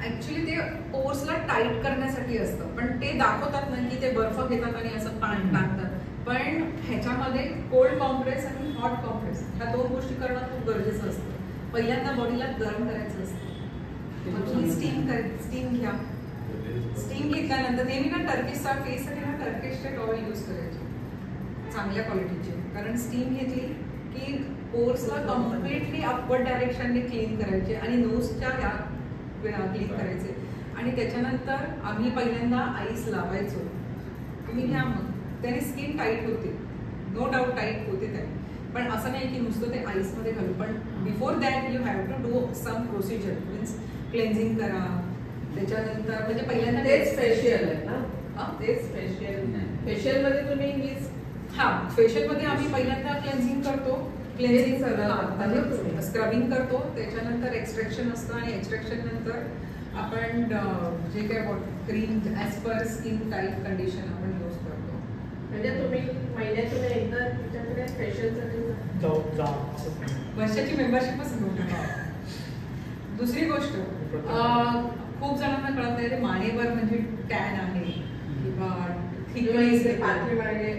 ऍक्च्युली ते पोर्सला टाईट करण्यासाठी असतं पण ते दाखवतात ना की ते बर्फ घेतात आणि असं पाणी टाकतात. पण ह्याच्यामध्ये कोल्ड कॉम्प्रेस आणि हॉट कॉम्प्रेस ह्या 2 गोष्टी करणं खूप गरजेचं असतं. पहिल्यांदा बॉडीला गरम करायचं असतं. मग तुम्ही स्टीम घ्या. स्टीम घेतल्यानंतर नेहमी ना टर्किशचा फेससाठी ना टर्किशचे टॉवेल यूज करायचे चांगल्या क्वालिटीचे. कारण स्टीम घेतली की पोर्सला कम्प्लिटली अपवर्ड डायरेक्शनने क्लीन करायचे आणि नोजच्या ह्या क्लीन करायचे. आणि त्याच्यानंतर आम्ही पहिल्यांदा आईस लावायचो. तुम्ही घ्या मग त्याने स्किन टाईट होते. नो डाऊट टाईट होते त्याने, पण असं नाही की नुसतं ते आईसमध्ये घालू, पण before that you have to do some procedure, means cleansing करा, त्याच्यानंतर म्हणजे पहिल्यांदा तेच फेशियल आहे ना? हा? तेच फेशियल मध्ये तुम्ही मीच हा, फेशियलमध्ये आम्ही पहिल्यांदा क्लेन्झिंग करतो, Cleansing सगळं करता ना तुम्ही? म्हणजे स्क्रबिंग करतो, त्याच्यानंतर एक्स्ट्रॅक्शन असतं आणि एक्स्ट्रॅक्शन नंतर आपण जे काय cream as per skin type condition आपण यूज करतो. म्हणजे तुम्ही महिन्यातून एकदा तिच्याकडे फेशियलसाठी वर्षाची मेंबरशिपच घेऊ. दुसरी गोष्ट, खूप जणांना कळत नाही ते मानेवर म्हणजे टॅन आहे किंवा थिकनेस पातळी मागे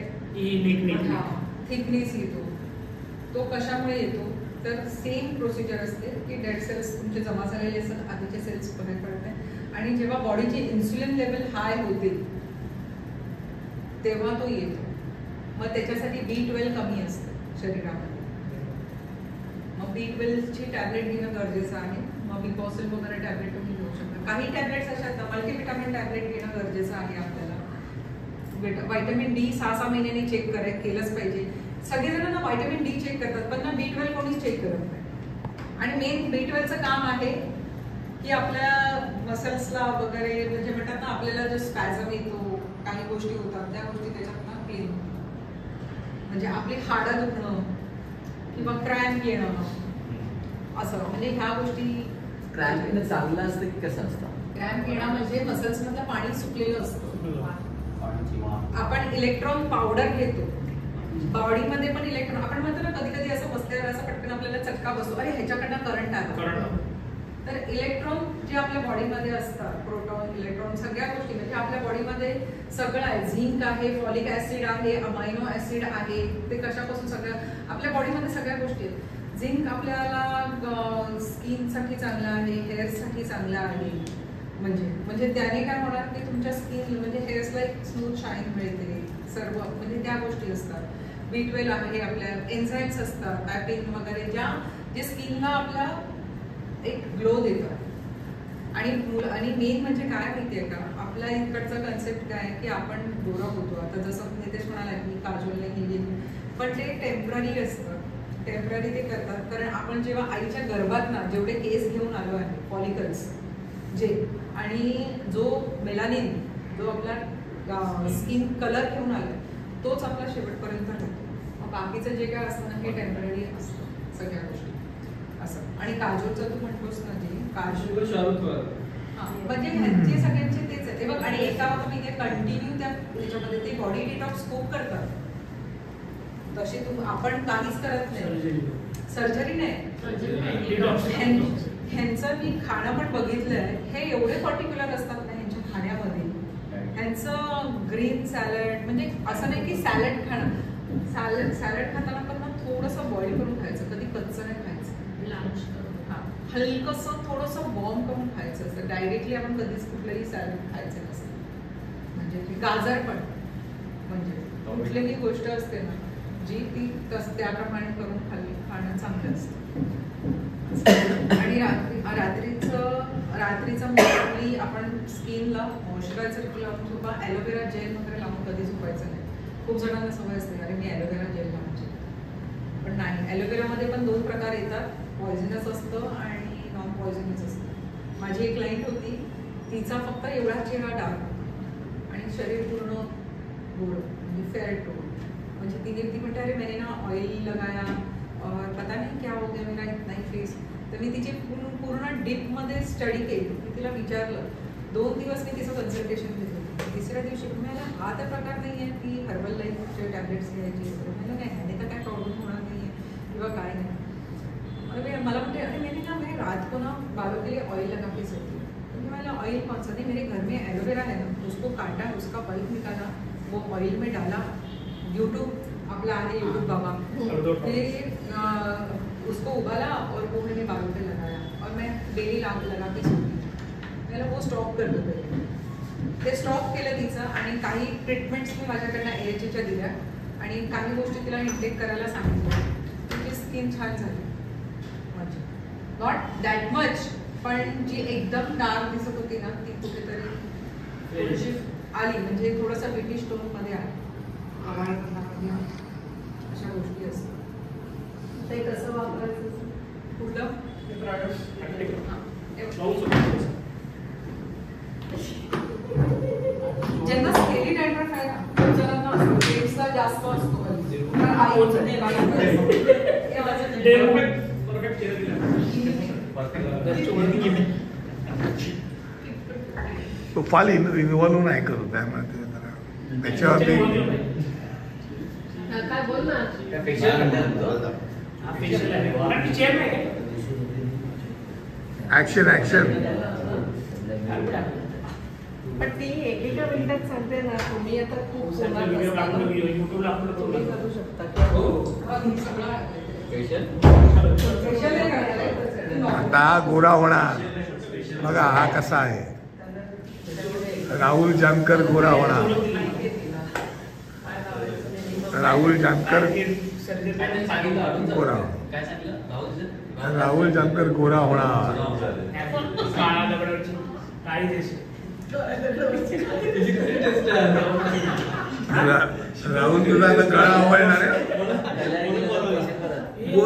थिकनेस येतो, तो कशामुळे येतो, तर सेम प्रोसिजर असते की डेड सेल्स तुमचे जमा झालेले असतात, आधीचे सेल्स बाहेर पडतात आणि जेव्हा बॉडीची इन्सुलिन लेवल हाय होते तेव्हा तो येतो. मग त्याच्यासाठी B12 कमी असतं शरीरामध्ये, मग B12ची टॅबलेट घेणं गरजेचं आहे. मग बिकॉसिल वगैरे टॅबलेट तुम्ही घेऊ शकता. काही टॅबलेट्स अशा आहेत, मल्टीविटामिन टॅबलेट घेणं गरजेचं आहे आपल्याला. व्हायटमिन डी 6 महिन्यांनी चेक केलंच पाहिजे. सगळेजण ना व्हायटमिन डी चेक करतात, पण ना B12 कोणीच चेक करत नाही. आणि मेन B12चं काम आहे की आपल्या मसल्सला वगैरे म्हणजे म्हणतात ना, आपल्याला जो स्पॅझम येतो, काही गोष्टी होतात, त्या गोष्टी त्याच्यातनं क्लीन होतात. म्हणजे आपली हाडं दुखणं किंवा क्रॅम्प येणं असं, म्हणजे ह्या गोष्टी. क्रॅम्प येणं चांगलं असतं की कसं असतं? क्रॅम्प येणं म्हणजे मसल्स मधलं पाणी सुकलेलं असतं. आपण इलेक्ट्रॉन पावडर घेतो बॉडीमध्ये, पण इलेक्ट्रॉन आपण म्हणतो ना कधी कधी असं बसल्यावर असं पटकन आपल्याला चटका बसतो, अरे ह्याच्याकडनं करंट आला. तर इलेक्ट्रॉन जे आपल्या बॉडीमध्ये असतात, प्रोटॉन इलेक्ट्रॉन सगळ्या गोष्टी, म्हणजे आपल्या बॉडीमध्ये सगळं आहे. झिंक आहे, फॉलिक ऍसिड आहे, अमायनो ऍसिड आहे, ते कशापासून सगळं आपल्या बॉडीमध्ये सगळ्या गोष्टी आहेत. झिंक आपल्याला स्किनसाठी चांगलं आहे, हेअरसाठी चांगलं आहे. म्हणजे त्याने काय होणार की तुमच्या स्किन म्हणजे हेअर्सला एक स्मूथ शाईन मिळते, सर्व म्हणजे त्या गोष्टी असतात. B12 आहे, आपल्या एन्झाईम्स असतात, पॅपिन वगैरे, जे स्किनला आपला एक ग्लो देतात. आणि मेन म्हणजे काय माहितीये का, आपल्या इकडचा कन्सेप्ट काय की आपण गोरा होतो. आता जसं नितेश म्हणाला की काजोल नाही गेली, पण ते टेम्पररी असतं. टेम्पररी ते करतात, कारण आपण जेव्हा आईच्या गर्भात ना जेवढे केस घेऊन आलो आहे, फॉलिकल्स जे, आणि जो मेलानिन जो आपला स्किन कलर घेऊन आला तोच आपला शेवटपर्यंत राहतो. मग बाकीचं जे काय असतं ना हे टेम्पररी असतं सगळ्या गोष्टी असं. आणि काजोलचं तू म्हणतोस ना जे काजोल, म्हणजे ह्यांचे सगळ्यांचे तेच आहे ते बघ. आणि एका तुम्ही ते कंटिन्यू त्याच्यामध्ये ते बॉडी डिटॉक्स खूप करतात, तशी आपण काहीच करत नाही. सर्जरी नाही. ह्यांचं मी खाणं पण बघितलंय, हे एवढे पर्टिक्युलर असतात ना ह्यांच्या खाण्यामध्ये. ह्यांचं ग्रीन सॅलड, म्हणजे असं नाही की सॅलड खाणं, सॅलड खाताना पण ना थोडंसं बॉईल करून खायचं, कधी कच्चं नाही खायचं. हां, हलकंसं थोडंसं वॉर्म करून खायचं असतं. डायरेक्टली आपण कधीच कुठलंही सॅलड खायचं नसतं. म्हणजे गाजर पण, म्हणजे कुठलीही गोष्ट असते ना जी ती त्याप्रमाणे करून खाणं चांगलं असतं. आणि रात्रीचं मोस्टली आपण स्किनला मॉइश्चरायझर लावून किंवा ॲलोवेरा जेल वगैरे लावून कधी झोपायचं नाही. खूप जणांना सवय असते अरे मी ॲलोवेरा जेल लावायची, पण नाही. ॲलोवेरामध्ये पण 2 प्रकार येतात, पॉयझनस असतं आणि नॉन पॉयझनस असतं. माझी एक क्लायंट होती, तिचा फक्त एवढा चेहरा डार्क आणि शरीर पूर्ण गोड, म्हणजे फेअर टोन. म्हणजे ती म्हणते अरे मैंने ना ऑइल लगाया और पता नहीं क्या हो गया मेरा इतना ही फेस. तर मी तिची पूर्ण डीपमध्ये स्टडी केली. मी तिला विचारलं, 2 दिवस मी तिचं कन्सल्टेशन घेतलं. 3ऱ्या दिवशी मला हा तर प्रकार नाही आहे की हर्बल लाईफचे टॅबलेट्स घ्यायचे, मला नाही ह्याने तर काय प्रॉब्लेम होणार नाही आहे किंवा काय नाही. मला म्हणते अरे मैंने ना मैं रात को ना बालों के लिए ऑयल लगा के सोती हूँ. तो मैं ऑयल कौन सा, नहीं मेरे घर में एलोवेरा है ना, उसको काटा, उसका पल्प निकाला, वो ऑयल में डाला, यूट्यूब आपला आहे यूट्यूब बाबा, फिर उसको उबाला और वो मैंने बालों पे लगाया और मैं डेली लगा के सोती. मला वो स्टॉप कर दो पहिले. ते स्टॉप केलं तिचं. आणि काही ट्रीटमेंट्स मी माझ्याकडनं AHAच्या दिल्या आणि काही गोष्टी तिला इंटेक करायला सांगितलं. तिची स्किन छान झाली, म्हणजे नॉट दॅट मच, पण जी एकदम डार्क दिसत होती ना ती कुठेतरी थोडीशी आली, म्हणजे थोडंसं ब्रिटिश टोनमध्ये आली. अशा गोष्टी असतात. ते कसं वापरायचं? कुठलं ज्यांना स्केली डॅन्ड्रफ आहे ना त्यांना वेट्सला जास्त असतो. तो फाल इन्व्हॉल्व नाही करत त्यामुळे ते जरा त्याच्यावरती काय बोल ना. Action action. पण ती एकेका मिनिटात सांगते ना. तुम्ही आता खूप जोरात असता. तुम्ही करू शकता. आता हा गोरा होणार. बघा हा कसा आहे. राहुल जानकर गोरा होणार. राहुल जानकर गोरा. राहुल जानकर गोरा होणार. राहुल तुझा आता गळा आवडणार आहे.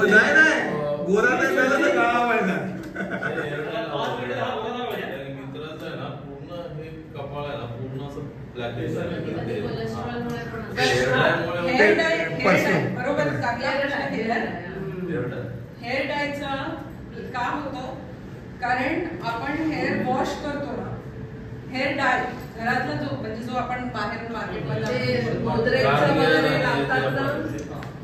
नाही नाही गोरा नाही झाला तर गळा आवडणार. बरोबर चांगला प्रश्न केला. हेअर डायचं का होतं कारण आपण हेअर वॉश करतो ना. हेअर डाय घरातला जो म्हणजे जो आपण बाहेर मार्केटमध्ये गोदरेजचं वगैरे लावतात ना,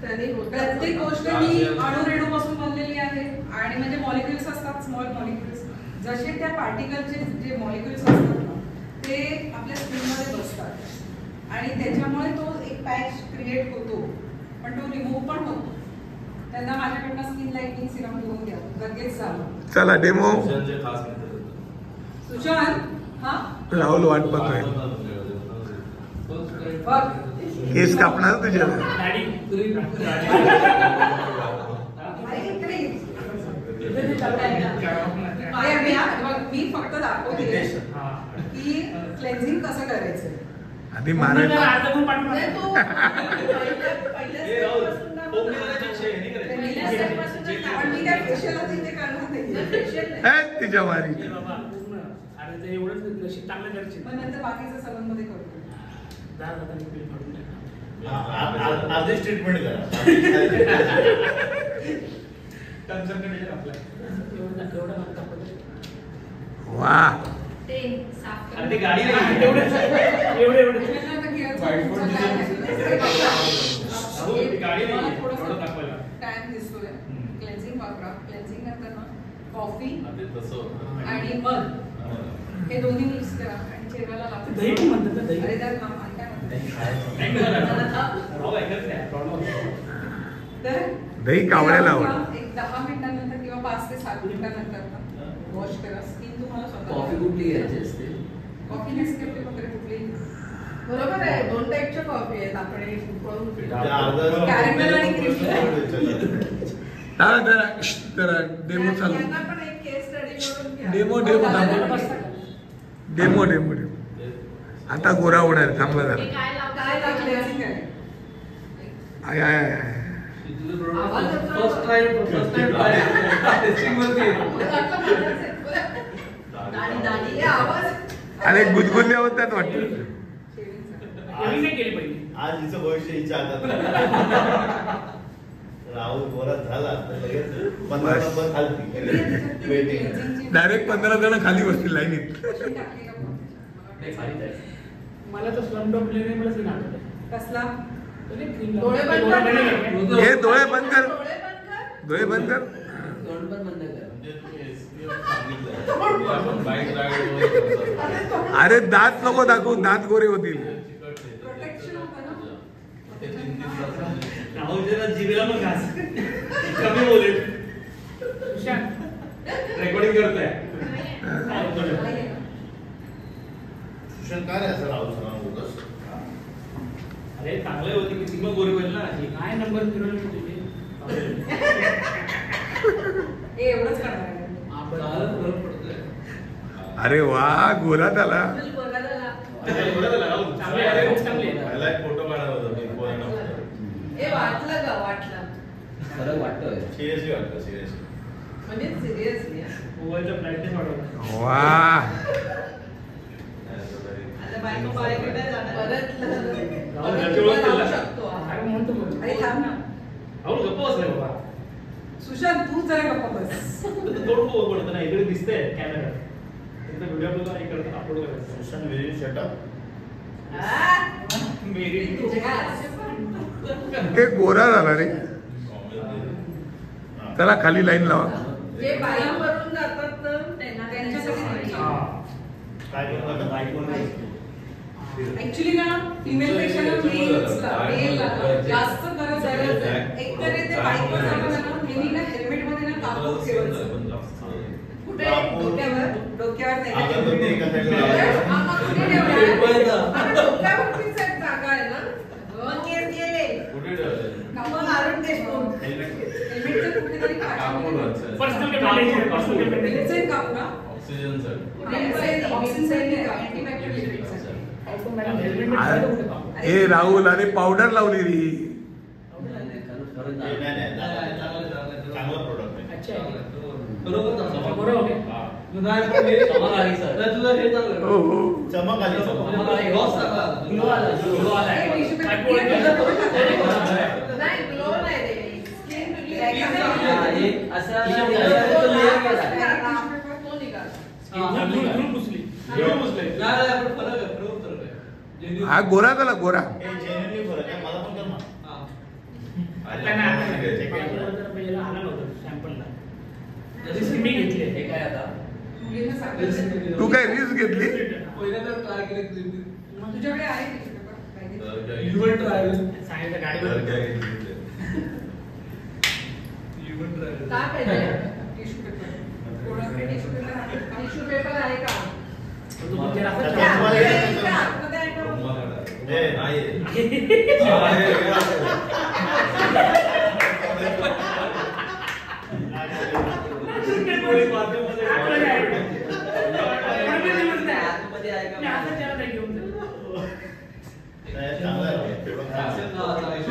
त्यांनी होतं. प्रत्येक गोष्ट ही अणुरेणूपासून बनलेली आहे आणि म्हणजे मॉलिक्युल्स असतात. स्मॉल मॉलिक्युल्स जसे त्या पार्टिकलचे जे मॉलिक्युल्स असतात ना ते आपल्या स्किनमध्ये बसतात आणि त्याच्यामुळे तो एक पॅच क्रिएट होतो पण तो रिमूव्ह पण होतो. त्यांना माझ्याकडनं स्किन लाईटनिंग सिरम घेऊन घ्या लगेच झालं. चला डेमो. सुशांत हा राहुल वाट पाहतोय. बघ केस कापणार तुझ्या. मी फक्त दाखवते की क्लेन्झिंग कसं करायचं. आधी मारायचं. पण मी काय फेशियलच इथे करणार नाही. तिच्या मारी. पण नंतर बाकीचं सलून मध्ये करतो. आधीच ट्रीटमेंट करा. वा टॅन दिसतोय. क्लेन्झिंग वापरा. क्लेन्झिंग नंतर ना कॉफी आणि मध हे दोन्ही मिक्स करा आणि चेहऱ्याला लावा. अरे त्यात तर दही कावळ्याला एक 10 मिनिटांनंतर किंवा 5 ते 7 मिनिटांनंतर वॉश करा. स्किन तुम्हाला स्वतः कॉफी कुठली घ्यायची असते. कॉफी नेसकॅफे वगैरे कुठली. बरोबर आहे. 2 टाईपच्या कॉफी आहेत. आपण एक उकळून कॅरमेल आणि क्रीम. जरा डेमो चालू. यांना पण एक केस स्टडी करून घ्या. Demo demo demo demo demo. आता गोरा होणार. थांबला जरा. काय लागले? I I I. First time testing वरती अरे गुदगुल्या होतात वाटतं. आज हिचं भविष्य हिच्या हातात. राहुल गोरा झाला तर लगेच 15 नंबर खालती वेटिंग. डायरेक्ट 15 जण खाली बसतील लाईनीत. मला तर स्लमडॉग मिलियनेअरच नाही आठवत. कसला डोळे बंद कर. हे डोळे बंद कर. डोळे बंद कर. डोळे बंद कर. तोंड पण बंद कर. अरे दात नको दाखवू. दात गोरे होतील. प्रोटेक्शन होतं ना. जीवेला मग घास कमी बोलेल. रेकॉर्डिंग करतोय. काय रे असं राहुल सरांना बोलतोस. अरे चांगले होते की ती मग गोरी होईल ना. काय नंबर फिरवले मी तुझे. हे एवढंच करणार आहे. फरक पडतोय. अरे वा गोरा त्याला. चांगले आहे, खूप चांगले आहे. मला एक फोटो काढावा होता. हे वाटलं का? फरक वाटतोय. सिरियसली वाटतं सिरियसली. म्हणजे सिरियसली मोबाईलचा ब्राईटनेस वाढवला. वा आता बायको बाळाकडे जाणार परत त्याच्यामुळे लावू केलं. शकतो अरे म्हणतो म्हणतो. अरे थांब ना अहो गप्प बसलाय बाबा. सुशांत तू जरा गप्पा बस तर तोंड पडतं ना, इकडे दिसतंय कॅमेरा. इकडे व्हिडिओ बघा, इकडे अपलोड करायचं. Sushant very shut up. मेरी ते गोरा झाला रे. त्याला खाली लाईन लावा. जे बाईकवरून जातात ना त्यांच्यासाठी हा. काय करतो ऍक्च्युली ना फिमेल पेक्षा ना मेलला जास्त गरज आहे. एकतर ते बाईकवर जाताना ना नेहमी ना हेल्मेट मध्ये ना कापूर ठेवायचं. कुठे डोक्यावर डोक्यावर नाही. अगरबत्ती एका साईडला कुठे लावायची. डोक्यावरतीच एक जागा आहे ना मग केस गेले कापूर अरुण देशमुख हेल्मेटचं कुठेतरी पर्सनल कॅमेरा, पर्सनल कॅमेरा. इन्सेंट कापूर ना ऑक्सिजन सर. हे राहुल अरे पावडर लावली री. नाही, नाही, चांगला प्रोडक्ट आहे. अच्छा. बरोबर ना? बरोबर ओके. नाही, पण हे- चमक आली, सर. नाही, तुझं हे चांगलं हो आहे. हो चमक आली चमक. Gloss टाका. ग्लो आला, ग्लो आला. हे टिश्यू पेपर बायको ओळखलं. नाही ग्लो नाही रे स्किन असं तो निघाला धूळ पुसली. धूळ पुसली. नाही, नाही, पण फरक आहे, बरोबर फरक आहे. Genuine. हा गोरा झाला गोरा. हे genuinely फरक आहे. मला पण कर ना. हा. आता नाही, आता नाही. माझ्यावर जरा पहिला आला नव्हता सॅम्पलला. जशी मी घेतली आहे. हे काय आता? मुलींना सांगायचं. तू काय रिस्क घेतली? पहिल्यांदा try केलं clip. तुझ्याकडे आहे टिश्यू पेपर पाहिजे? Human trial. सांगितलं गाडीवर. Human trial. काय पाहिजे टिश्यू पेपर कोणाकडे टिश्यू पेपर आहे? टिश्यू पेपर आहे का तो म्हणजे असं त्या- छान. तुम्हाला इकडे येतं का? आतमध्ये आहे का? हे, नाही. आतमध्ये आहे का? मी आता त्याला नाही घेऊन जाईल. नाही, चांगलं आहे. तेवढं Accent चांगलं हा, आहे.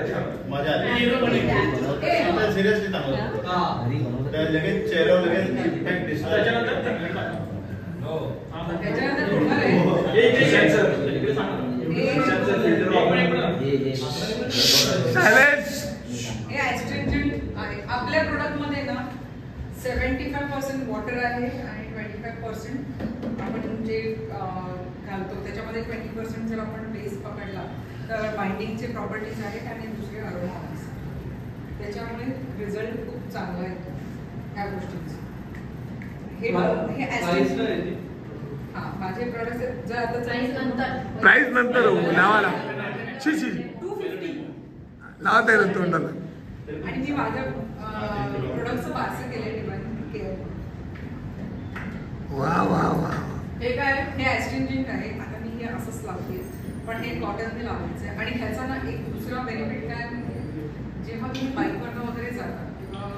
चांगलं. मजा आली. हा. सिरियसली चांगलं आहे product. हा. घरी बनवलं. त्या लगेच चेहऱ्यावर लगेच इम्पॅक्ट दिसतो. त्याच्यानंतर ते टाका. हो. हा. त्याच्यानंतर होणार आहे. हे इकडे सर, इकडे सांगा ना. Sushantचं filter वापरा. हे सायलेन्स. हे ऍस्ट्रिंजंट आहे. आपल्या प्रोडक्ट मध्ये ना 75% वॉटर आहे आणि 25% आपण जे घालतो त्याच्यामध्ये 20% जर आपण बेस पकडला तर बाइंडिंगचे प्रॉपर्टीज आहेत आणि दुसरे अरोमास. त्याच्यामुळे रिझल्ट खूप चांगला येतो ह्या गोष्टींचा. हे Price ऍस्ट्रिंजंट काय आहे ती? हा माझे प्रोडक्ट जर आता प्राईस नंतर हो, लावा लावा. शी 250 लावता येईल तोंडाला. आणि मी माझ्या प्रोडक्टचं पार्सल केलंय डिवाइन केअर. वा वा वा. हे काय हे ऍस्ट्रिंजंट आहे. आता मी हे असंच लावते पण हे कॉटनने लावायचं आहे. आणि ह्याचा ना एक दुसरा बेनिफिट काय म्हणजे जेव्हा तुम्ही बाईकवरनं वगैरे जाता किंवा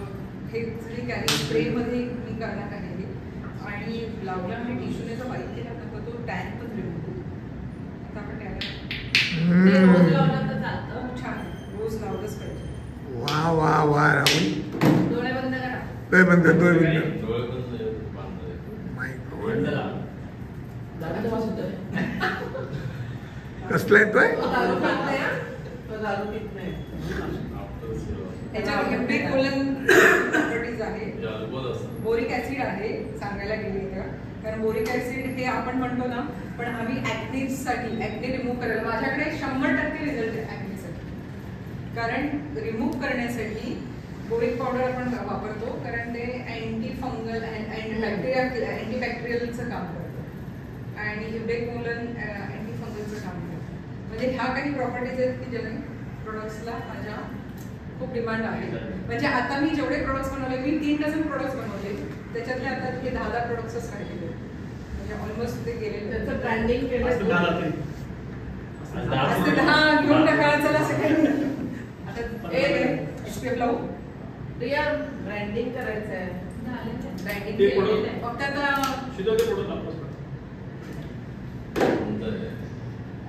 हे जरी कॅरी स्प्रेमध्ये मी करण्यात आहे हे आणि लावलं आणि टिश्यूने जर बाईक केला ना तर तो टॅन पण रिमूव्ह होतो. आता आपण ते रोज हम्म. लावलं तर चालतं खूप छान रोज लावलंच पाहिजे. वा वा वा राहुल. डोळे बंद करा तो बंद तो बंद. डोळे पण बांधले. माय गॉड. म्हणलं. दादाचं वास होतं. कसला येतोय? तो दारू खात नाही हा? तो दारू पित नाही त्याच्यात एवढे कोलन प्रॉपर्टीज आहे. जादूबद असतं. बोरिक ऍसिड आहे सांगायला गेले तर कारण बोरिक ऍसिड हे आपण म्हणतो ना पण आम्ही ऍक्नेसाठी ऍक्ने रिमूव्ह करायला माझ्याकडे 100% रिझल्ट आहे ऍक्नेसाठी. कारण रिमूव्ह करण्यासाठी बोरिक पावडर आपण वापरतो कारण ते अँटी फंगल अँटीबॅक्टेरियलचं काम करतं आणि युडेकोलन अँटी फंगलचं काम करतं. म्हणजे ह्या काही प्रॉपर्टीज आहेत की ज्याने प्रोडक्ट्सला माझ्या खूप डिमांड आहे. म्हणजे आता मी जेवढे प्रोडक्ट्स बनवले मी 3 डझन प्रोडक्ट्स बनवले त्याच्यातले आता हे 10 प्रोडक्ट्सच राहिलेले म्हणजे ऑलमोस्ट ते गेलेले. त्याचं ब्रँडिंग असं केलं दहा लागतील. आज ते 10 घेऊन टाका चला सेकंड आता SPF लावू रिया ब्रँडिंग करायचं आहे ब्रँडिंग ते product- फक्त आता शिजवते product वापस. कोणतं आहे?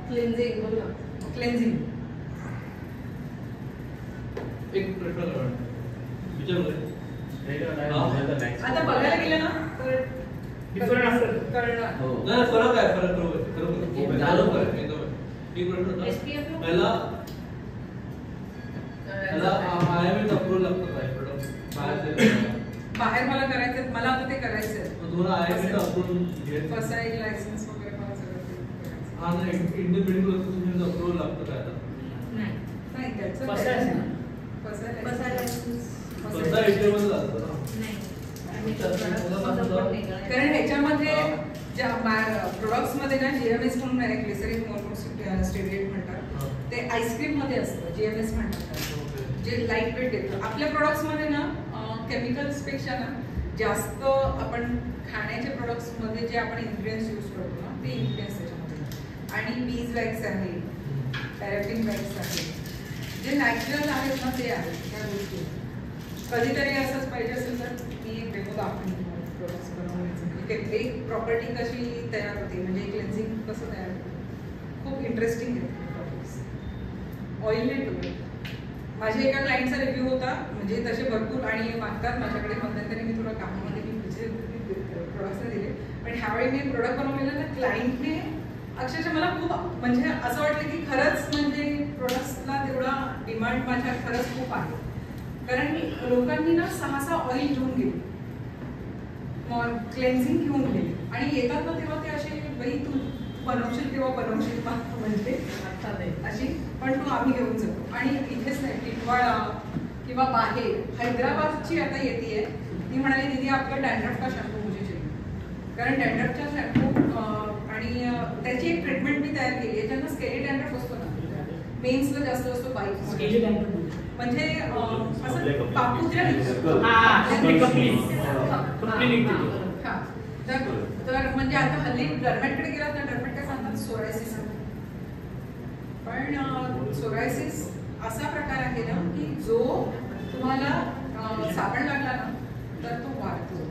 क्लिन्झिंग बोल ना क्लेन्झिंग एक प्रश्न पिक्चर आता बघायला गेलं ना तर Different असेल. कळणार. नाही फरक आहे खरं झालं खरं एकदम एक मिनिट SPF लो? पहिला IMF अप्रूव्हल लागतं काय प्रोडक्ट बाहेर मला करायचं, मला आता ते करायचंय. तुम्हाला IMF अप्रूव्हल घ्यायचं फसाई लायसन्स वगैरे मला सगळं ते करायचं. हा नाही इंडियन मेडिकल असोसिएशनचं अप्रूव्हल लागतं काय आता नाही त्याचं फसाई ना? स्वतः ATM मध्ये लागतं ना कारण ह्याच्यामध्ये ज्या प्रोडक्ट्स मध्ये ना GMS म्हणून आहे, ग्लिसरीन स्टेरिएट म्हणतात, ते आईस्क्रीम मध्ये असतं, GMS म्हणतात त्याला. जे लाईट वेट येतं. आपल्या प्रोडक्ट्स मध्ये ना केमिकल्स पेक्षा ना जास्त आपण खाण्याच्या प्रोडक्ट्स मध्ये जे आपण इन्ग्रेडियंट्स यूज करतो ना ते इन्ग्रेडियंट्स त्याच्यामध्ये. आणि बीज वॅक्स आहे, पॅराफिन वॅक्स आहे, जे नॅचरल आहेत ना ते आहेत त्या गोष्टी. कधीतरी असंच पाहिजे असेल तर मी एक डेमो दाखवून प्रोडक्ट्स बनवण्याचं, एक प्रॉपर्टी कशी तयार होते, म्हणजे क्लेन्झिंग कसं तयार होतं. खूप इंटरेस्टिंग आहे प्रॉडक्ट्स. ऑइल नाही ठेवलं. माझ्या एका क्लायंटचा रिव्ह्यू होता, म्हणजे तसे भरपूर आणि मागतात माझ्याकडे, मध्यंतरी मी थोडं कामामध्ये मी तुझे प्रोडक्ट्स दिले, पण ह्यावेळी मी प्रोडक्ट बनवलेलं तर क्लायंटने अक्षरशः मला खूप म्हणजे असं वाटलं की खरंच म्हणजे प्रोडक्ट्सला तेवढा डिमांड माझ्या खरंच खूप आहे. कारण लोकांनी ना 6 ऑइल घेऊन गेले, क्लेन्झिंग घेऊन गेले आणि येतात ना तेव्हा ते असे बाई तू बनवशील तेव्हा बनवशील का म्हणजे अशी, पण तू आम्ही घेऊन जातो. आणि इथेच नाही, टिटवाळा किंवा बाहेर हैदराबादची आता येते, ती म्हणाली दीदी आपलं डॅन्ड्रफ का शॅम्पू मुझे चाहिए. कारण डॅन्ड्रफचा शॅम्पू आणि त्याची एक ट्रीटमेंट मी तयार केली आहे, ज्यांना स्केली डॅन्ड्रफ असतो ना, मेन्सला जास्त असतो, बाईक म्हणजे असं पापुद्रा तर म्हणजे आता हल्ली डर्मॅटकडे गेलात ना, डर्मॅट काय सांगतात सोरायसिस. पण सोरायसिस असा प्रकार आहे ना की जो तुम्हाला साबण लागला ना तर तो वाढतो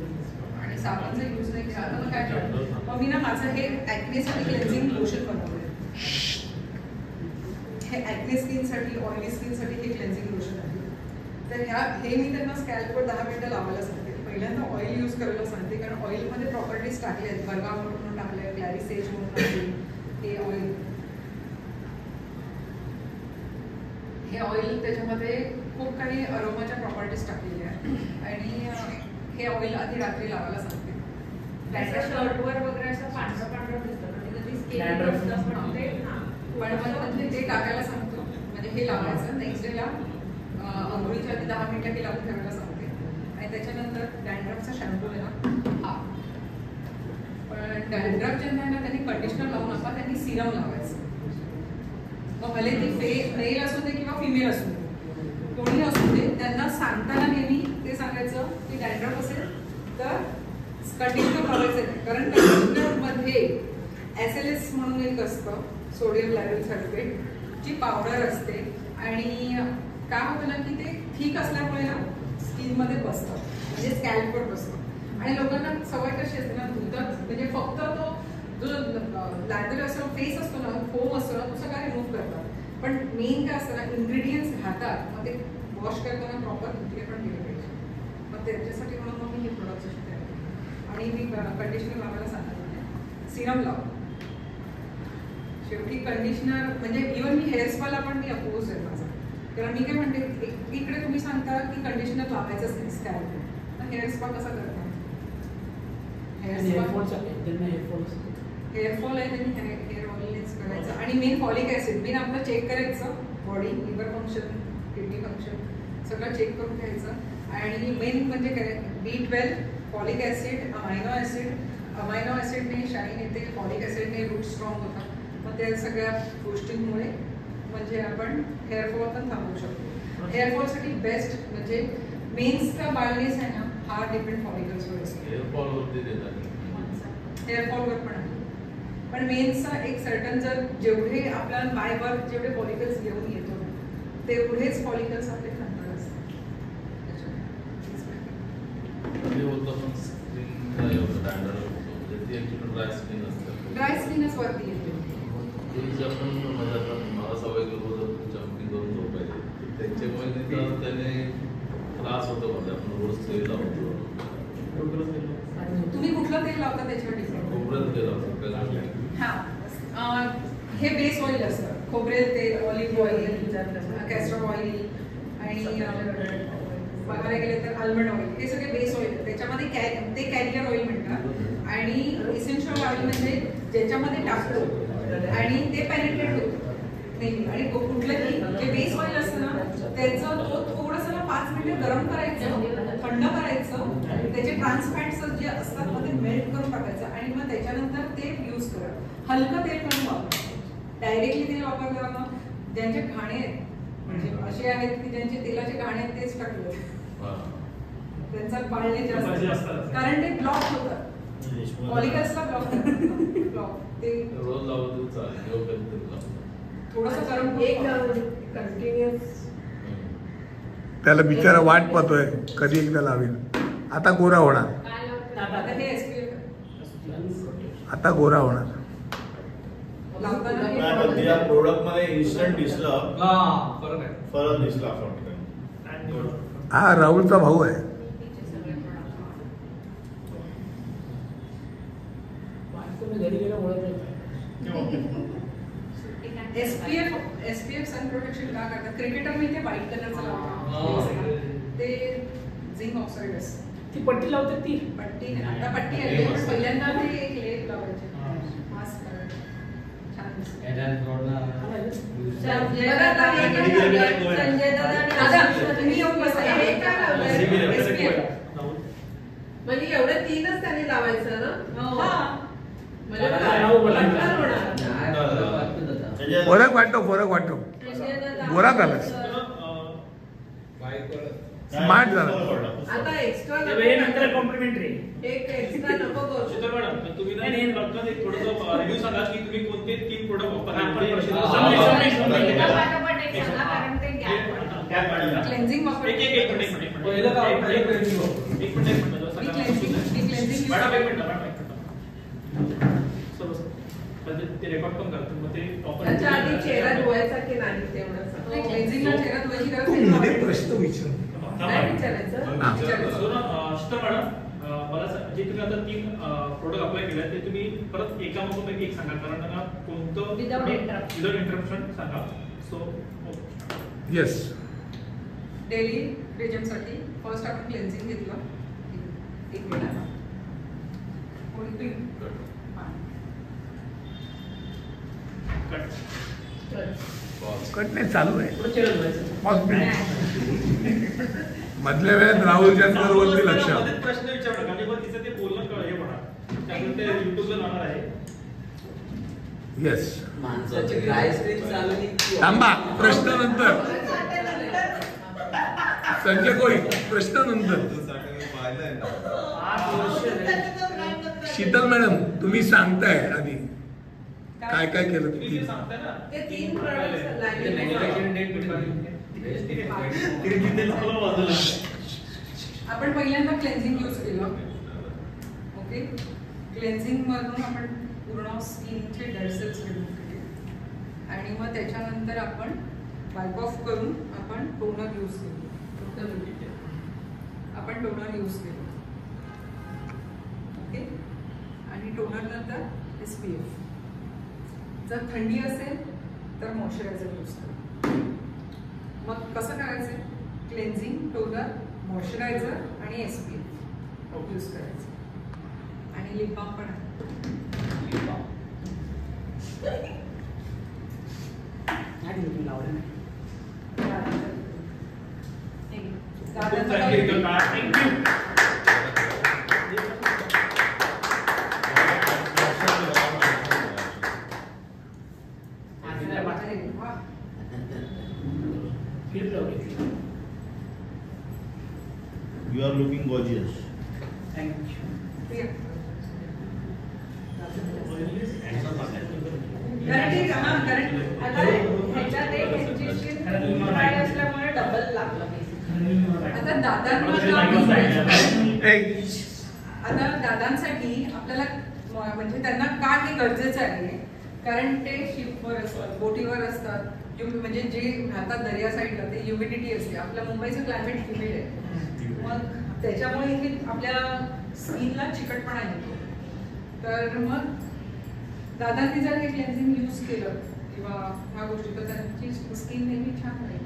आणि साबणचा यूज नाही केला तर मग काय करतो. मग मी ना माझं हे ॲक्नेसाठी क्लेन्झिंग लोशन बनवलं. हे ॲक्ने स्किनसाठी, ऑइली स्किनसाठी हे क्लेन्झिंग लोशन आहे. तर हे मी त्यांना स्कॅल्पवर 10 मिनिटं लावायला सांगते. पहिल्यांदा ऑइल यूज करायला सांगते, कारण ऑइलमध्ये प्रॉपर्टीज टाकल्या आहेत, बर्गाम म्हणून टाकले, क्लॅरिसेज म्हणून आहे हे ऑइल. हे ऑइल त्याच्यामध्ये खूप काही अरोमाच्या प्रॉपर्टीज टाकलेल्या आहेत आणि हे ऑइल आधी रात्री लावायला सांगते. शर्टवर वगैरे असं पांढरं पांढरं दिसतं, कधी स्किन असतं पण ते पण मला ते टाकायला सांगतो, म्हणजे हे लावायचं. नेक्स्ट डेला अंघोळीच्या आधी 10 मिनिटं हे लावून ठेवायला सांगते. आणि त्याच्यानंतर डॅन्ड्रफचा शॅम्पू आहे ना, हा. पण डॅन्ड्रफ ज्यांना आहे ना त्यांनी कंडिशनर लावू नका, त्यांनी सिरम लावायचं. मग भले ती मेल असू दे किंवा फिमेल असू दे, कोणी असू दे, त्यांना सांगताना नेहमी ते सांगायचं की डॅन्ड्रफ असेल तर कंडिशनर लावायचं नाही. कारण कंडिशनरमध्ये SLS म्हणून एक असतं, सोडियम लॅरेल सल्फेट, जी पावडर असते आणि काय होतं ना की ते ठीक असल्यामुळे ना स्किनमध्ये बसतं, म्हणजे स्कॅल्पवर बसतं. आणि लोकांना सवय कशी असते ना, धुतात म्हणजे फक्त तो जो लॅदर असतो, फेस असतो ना, फोम असतो ना, तो सगळा रिमूव्ह करतात. पण मेन काय असतं ना, इन्ग्रेडियंट्स घातात, मग ते वॉश करताना प्रॉपर धुतले पण केले पाहिजे. मग त्याच्यासाठी म्हणून मग मी हे प्रोडक्ट्स असे तयार केले. आणि मी कंडिशनर लावायला सांगितलं, सिरम लाव. शेवटी कंडिशनर म्हणजे इव्हन मी हेअर स्पाला पण मी अपोज आहे माझा. कारण मी काय म्हणते, इकडे तुम्ही सांगता की कंडिशनर लावायचंच नाही स्कॅल्पवर, तर हेअर स्पा कसा करता? हेअरफॉल आहे त्यांनी हेअर ऑइलनेच करायचं. आणि मेन फॉलिक ॲसिड, मेन आपलं चेक करायचं, body, liver function, kidney function सगळं चेक करून घ्यायचं. आणि मेन म्हणजे काय, B12, फॉलिक ॲसिड, अमायनो ॲसिडने शाईन येते, फॉलिक ॲसिडने रूट स्ट्रॉंग होतात. मग त्या सगळ्या गोष्टींमुळे म्हणजे आपण हेअरफॉल पण थांबवू शकतो. हेअरफॉलसाठी बेस्ट म्हणजे मेन्सचा बाळनेस आहे ना, हा डिपेंड फॉलिकल्सवर असतो. हेअरफॉलवर पण आहे, पण मेन्सचा एक सर्टन, जर जेवढे आपल्याला बाय बर्थ जेवढे फॉलिकल्स घेऊन येतो तेवढेच फॉलिकल्स आपले नंतर असतात. ड्राय स्किनच वरती येते. मला सवय जम्पिंग करून झोपायचे, त्याच्यामुळे त्याने त्रास होतो म्हणजे आपण रोज तेल लावतो. तुम्ही कुठलं तेल लावता त्याच्यावर डिपेंड. खोबऱ्याचं तेल लावतो. हा हे बेस ऑइल असतं. खोबरेल तेल, ऑलिव्ह ऑइल, कॅस्टर ऑइल आणि बघायला गेले तर आल्मंड ऑइल, हे सगळे बेस ऑइल. त्याच्यामध्ये ते कॅरियर ऑइल म्हणतात. आणि इसेन्शियल ऑइल म्हणजे ज्याच्यामध्ये टाकतो आणि ते पेनिट्रेट होतं नेहमी. आणि कुठलंही जे बेस ऑइल असतं ना त्याचं तो थोडंसं 5 मिनिटं गरम करायचं, थंड करायचं, त्याचे ट्रान्सफॅट्स जे असतात ना ते मेल्ट करून टाकायचं आणि मग त्याच्यानंतर ते यूज करा. हलकं तेल करून वापरा. डायरेक्टली तेल वापरलं ना ज्यांचे घाणे आहेत म्हणजे असे आहेत की ज्यांचे तेलाचे घाणे आहेत तेच टाकले त्यांचा बाळणे जास्त कारण ते ब्लॉक होतात. पॉलिकल्सला ब्लॉक ते रोज लावतो चालेल. थोडंसं गरम एक कंटिन्युअस त्याला बिचारा वाट पाहतोय कधी एकदा लावेल. आता गोरा होणार. आता हे SPF आता गोरा होणार. लावताना या प्रोडक्ट मध्ये इन्स्टंट दिसलं, फरक आहे. फरक दिसला असं वाटतं. हा राहुलचा भाऊ आहे. घरी गेलं ओळख SPF सन प्रोटेक्शन का करतात. क्रिकेटर मी ते व्हाईट कलरचं लावतात. ते झिंक ऑक्साईड असतं. ती पट्टी लावते ती पट्टी आता पट्टी आली पण पहिल्यांदा ते एक लेप लावायचे. मास्क करायचे. छान तुम्ही येऊन बसा. म्हणजे एवढे 3च त्यांनी लावायचं ना. म्हणजे फरक वाटतो. गोरा झालास. स्मार्ट झाला. आता एक्स्ट्रा नंतर कॉम्प्लिमेंटरी एक एक्स्ट्रा नको करू. शीतल मॅडम तुम्ही ना पटकन एक थोडंसं रिव्ह्यू सांगा की तुम्ही कोणते 3 प्रोडक्ट क्लेन्झिंग वापर. एक मिनिट पहिलं काय एक मिनिट ते रेकॉर्ड पण करतो मग ते त्याच्या आधी चेहरा धुवायचा की नाही तेवढं सांग. क्लेन्झिंगला चेहरा धुवायची गरज तू नाही. मध्ये प्रश्न विचार. काय विचारायचं. हा. शीतल मॅडम मला जे तुम्ही आता 3 प्रोडक्ट अप्लाय केले ते तुम्ही परत एकामागून एक सांगा कारण त्यांना कोणतं Without इंटरप्शन सांगा. So yes. डेली रिजनसाठी फर्स्ट आपण क्लेन्झिंग घेतलं. एक मिनिट. कोणी कट नाही चालू आहे. पुढे चेहरा धुवायचं. मग मधल्या वेळेत राहुलच्या सर्ववरती लक्ष. प्रश्न विचारला आणि मग तिचं ते बोलणं कळ हे म्हणा त्यामुळे ते युट्यूबला जाणार आहे. येस. माणसाची ड्राय स्क्रीन चालू थांबा. प्रश्न नंतर. संजय कोळी प्रश्न नंतर. 8 वर्ष शीतल मॅडम तुम्ही सांगताय आधी काय काय केलं तुम्ही तुम्ही. जे सांगताय ना ते 3 प्रोडक्ट्स लागले. आपण पहिल्यांदा क्लेन्झिंग यूज केलं. ओके. क्लेन्झिंग मधून आपण पूर्ण स्किनचे डेड सेल्स रिमूव्ह केले आणि मग त्याच्यानंतर आपण वाईप ऑफ करून आपण टोनर यूज केलं. आपण टोनर यूज केलं. ओके. आणि टोनर नंतर SPF. जर थंडी असेल तर मॉइश्चरायझर यूज करा. मग कसं करायचं. क्लेन्झिंग, टोनर, मॉइश्चरायझर आणि SPF यूज करायचं. आणि लिप बाम पण आहे. You are looking gorgeous. आता दादांसाठी आपल्याला म्हणजे त्यांना का हे गरजेचं आहे कारण ते शिपवर असतात, बोटीवर असतात, म्हणजे जे राहतात दर्या साईडला ते ह्युमिडिटी असते. आपल्या मुंबईचं क्लायमेट ह्युमिड आहे, मग त्याच्यामुळे इथे आपल्या स्किनला चिकटपणा येतो. तर मग दादांनी जर हे क्लेन्झिंग यूज केलं किंवा ह्या गोष्टी तर त्यांची स्किन नेहमी छान राहील.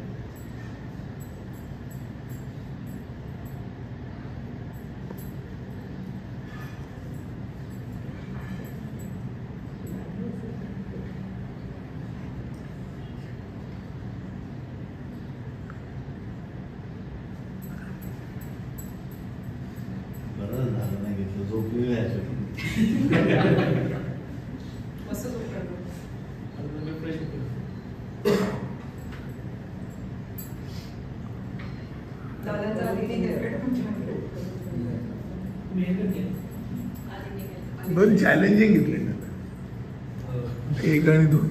बरं झालं नाही घेतलं, झोपलेलं आहे. मस्त झोप काढतो. दादांचा रिडिंग हेअरकट पण छान आहे. दोन चॅलेंजिंग घेतले ना, एक आणि दोन.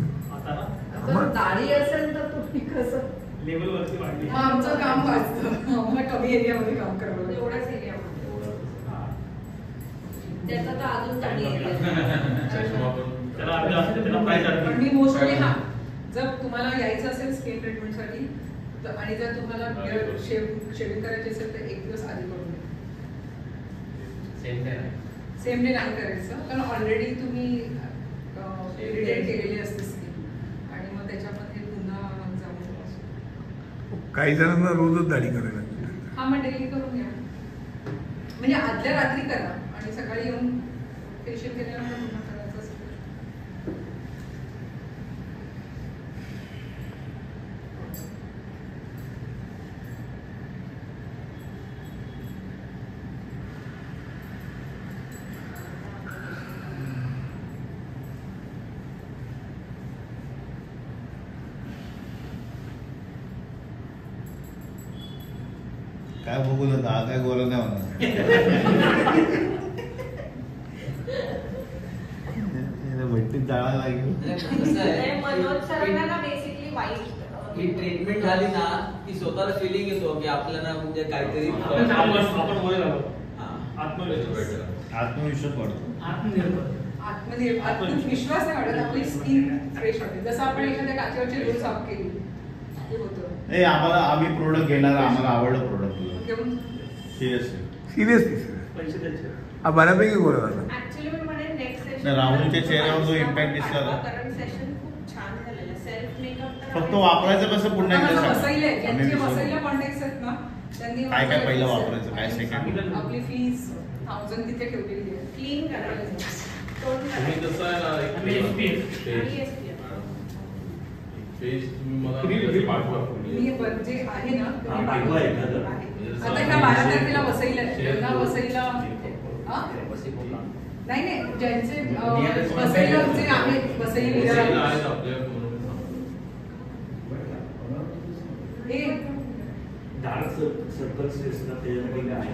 जर दाढी असेल तर तुम्ही कसं लेवल वरती वाढली. मग आमचं काम वाचतं, आम्हाला कमी एरियामध्ये काम करावं लागतं. एवढ्याच एरियामध्ये हा. त्याचा तर अजून दाढी आहे. चष्मा पण त्याला आपलं असतं, त्याला प्राईस पण आहे. मी मोस्टली हा, जर तुम्हाला यायचं असेल स्किन ट्रीटमेंटसाठी आणि जर तुम्हाला शेविंग करायची असेल तर एक दिवस आधी करून द्या. सेम डे नाही करायचं, कारण ऑलरेडी तुम्ही इरिटेट केलेली असते स्किन आणि मग त्याच्यामध्ये पुन्हा जाऊन काही जणांना रोजच दाढी करायला लागते. हा मग डेली करून घ्या, म्हणजे आदल्या रात्री करा आणि सकाळी येऊन फेशियल केल्यानंतर पुन्हा करायचं असेल. काय बघू ना, दहा काय गोला नाही म्हणा. भट्टीत जाळा लागेल. मनोज सरांना ना बेसिकली वाईट ही ट्रीटमेंट झाली ना की स्वतःला फिलिंग येतो की आपल्याला म्हणजे काहीतरी आपण आपण वर आलो. हा. आत्मविश्वास. आत्मविश्वास वाढतो. आत्मनिर्भर. आत्मविश्वास नाही वाढत, आपली स्किन फ्रेश वाटते. जसं आपण एखाद्या काचेवरची डोर साफ केली ते होतं. नाही, आम्ही प्रोडक्ट घेणार, आम्हाला आवडलं प्रोडक्ट घेऊन सिरियसली. सिरियसली पैसे द्यायचे. हा बऱ्यापैकी गोळा झाला. ऍक्च्युली मी म्हणेन नेक्स्ट सेशन नाही, राहुलच्या चेहऱ्यावर जो impact दिसला ना. करंट सेशन खूप छान झालेलं. सेल्फ मेकअप फक्त वापरायचं कसं पुन्हा एकदा सांगा. वसईले आम्ही ज्यांचे विसरलो. वसईला कॉन्टॅक्ट आहेत ना त्यांनी काय काय पहिलं वापरायचं, काय सेकंड. आपली फीस 1000 तिथे ठेवलेली आहे. क्लीन करायचं, टोन तुम्ही करायचं कसं आहे ना, आणि SPF. आणि SPF. पेज तुम्ही मला तुम्ही पाठवा. मी जे आहे ना ते हा, मी पाठवा पाठवते. एखादं. आहे. आता ह्या 12 तारखेला वसईला आहे. त्यांना वसईला हा? नाही नाही, ज्यांचे वसईला जे आहेत वसई विरार आहेत आपल्या म्हणून हे डार्क सर्कल्स दिसतात त्याच्यासाठी काय आहे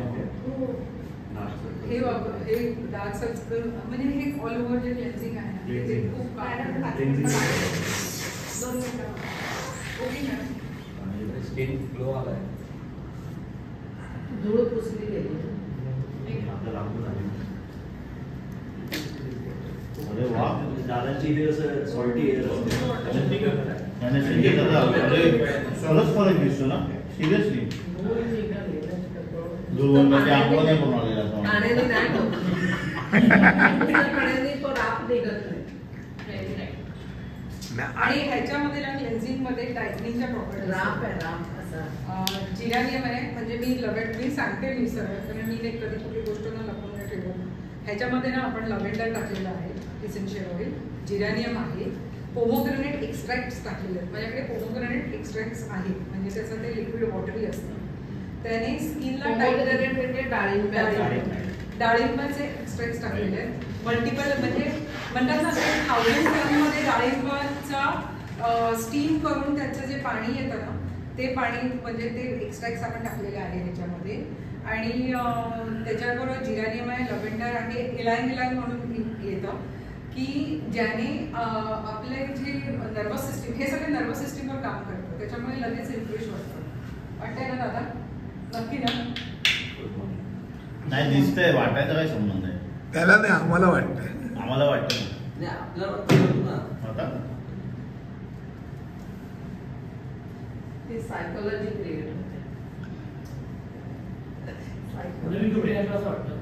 हे हे डार्क सर्कल म्हणजे हे ऑल ओव्हर जे क्लेन्झिंग आहे ना, ते खूप दोन मिनिटं. Okay madam. स्किन ग्लो आलाय. धूळ पुसली गेली. अरे वा. दादाची हे असं सॉल्टी एअर असते. आणि संजय दादा, म्हणजे खरंच फरक दिसतो ना, सिरियसली. धूळ निघाली ना तिथं. दुर्गंधाचे आंघोळ नाही बनवलेला तो. पाण्याने नाही होत. पाण्याने तो राप निघत नाही. Very right. आणि ह्याच्यामध्ये ना क्लेन्झिंग मध्ये टायटनिंगच्या प्रॉपर्टीज राप आहे राप असा. जिरानियम आहे, म्हणजे मी सांगते मी सरळ, कारण मी नाही कधी कुठली गोष्ट न लपवून नाही ठेवत. ह्याच्यामध्ये ना आपण लव्हेंडर टाकलेलं आहे, इसेन्शियल ऑइल, जिरानियम आहे, पोमोग्रेनेट एक्स्ट्रॅक्ट्स टाकलेले आहेत. माझ्याकडे पोमोग्रेनेट एक्स्ट्रॅक्ट्स आहेत, म्हणजे त्याचं ते लिक्विड वॉटरी असतं. त्याने स्किनला Pomegranate म्हणजे डाळिंबाचे एक्स्ट्रॅक्ट्स टाकलेले आहेत. मल्टिपल म्हणजे म्हणतात ना, 1000 ग्राममध्ये डाळिंबाचा स्टीम करून त्याचं जे पाणी येतं ना, ते पाणी म्हणजे ते एक्स्ट्रॅक्ट्स आपण टाकलेले आहे ह्याच्यामध्ये. आणि त्याच्याबरोबर जिरानियम आहे, लव्हेंडर आहे, इलायंग म्हणून येतं की ज्याने आपले जे नर्वस सिस्टीम, हे सगळे नर्वस सिस्टीमवर काम करतं, त्याच्यामुळे लगेच रिफ्रेश वाटतं. वाटतंय ना दादा? नक्की ना? नाही, दिसतंय, वाटायचा काय संबंध आहे? त्याला नाही, आम्हाला वाटतं. आम्हाला वाटतं नाही आपल्याला वाटतं ना. आता ती सायकोलॉजी क्रिएट होते. नवीन कपडे घातलं असं वाटतं.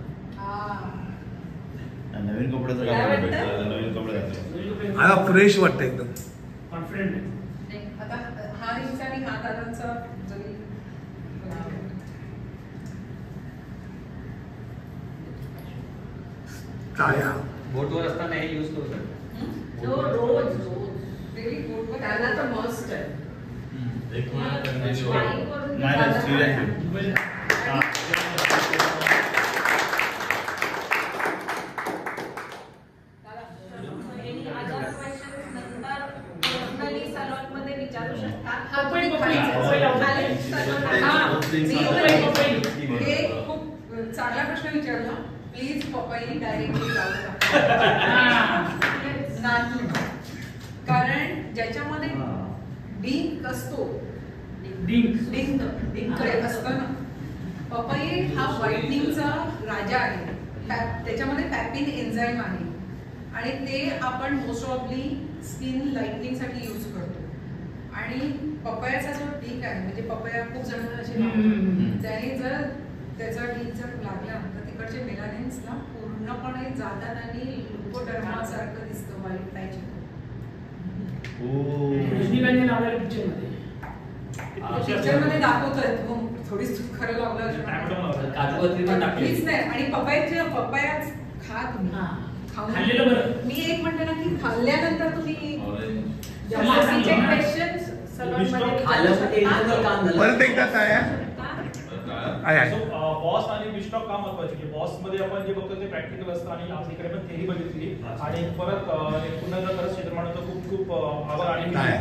नवीन कपड्याचं काय काय वाटतं? भेटलं? नवीन कपडे घातले. नवीन कपडे मला फ्रेश वाटतं एकदम. कॉन्फिडंट आहे. आता हा रिक्षा आणि हा दादांचा जरी टाळ्या. बोटवर असताना हे यूज करू शकतो. रोज डेली बोर्डवर त्यांना तर मस्त आहे. एक महिना कंटिन्यू Trying करून नाही नाही सिरियसली मोबाईल हे खूप चांगला प्रश्न विचारला. प्लीज पपई डायरेक्टली नाही, कारण ज्याच्यामध्ये डिंक असतो, डिंक असतं ना, पपई हा व्हाईटनिंगचा राजा आहे. त्याच्यामध्ये पॅपिन एन्झाईम आहे आणि ते आपण मोस्ट ऑफली स्किन लाईटनिंगसाठी यूज करतो. आणि पपयाचा जो डीक आहे, म्हणजे पपया खूप जण असे लावतात, त्याने जर त्याचा डीक जर लागला तर तिकडचे मेलानिन्स ना पूर्णपणे जातात आणि लुकोडर्मासारखं दिसतं, व्हाईट पॅच येतो. रजनीकांतने लावलेल्या पिक्चरमध्ये पिक्चरमध्ये दाखवतात थोडी खरं लावलं काजूकतरी पण टाकली. काहीच नाही. आणि पपयाच खा तुम्ही, खाऊन. खाल्लेलं बरं. मी एक म्हणते ना की खाल्ल्यानंतर तुम्ही जास्तीचे questions सलूनमध्ये खाल्ल्यासाठी एकदा काम झालं. परत एकदा काय आहे? आहे. बॉस आणि बिस्टॉक का महत्वाचे की बॉस मध्ये आपण जे बघतो ते प्रॅक्टिकल असतं आणि आज इकडे पण थेरी बघितली आणि परत पुन्हा जर खरंच क्षेत्र खूप खूप आभार आणि नाही.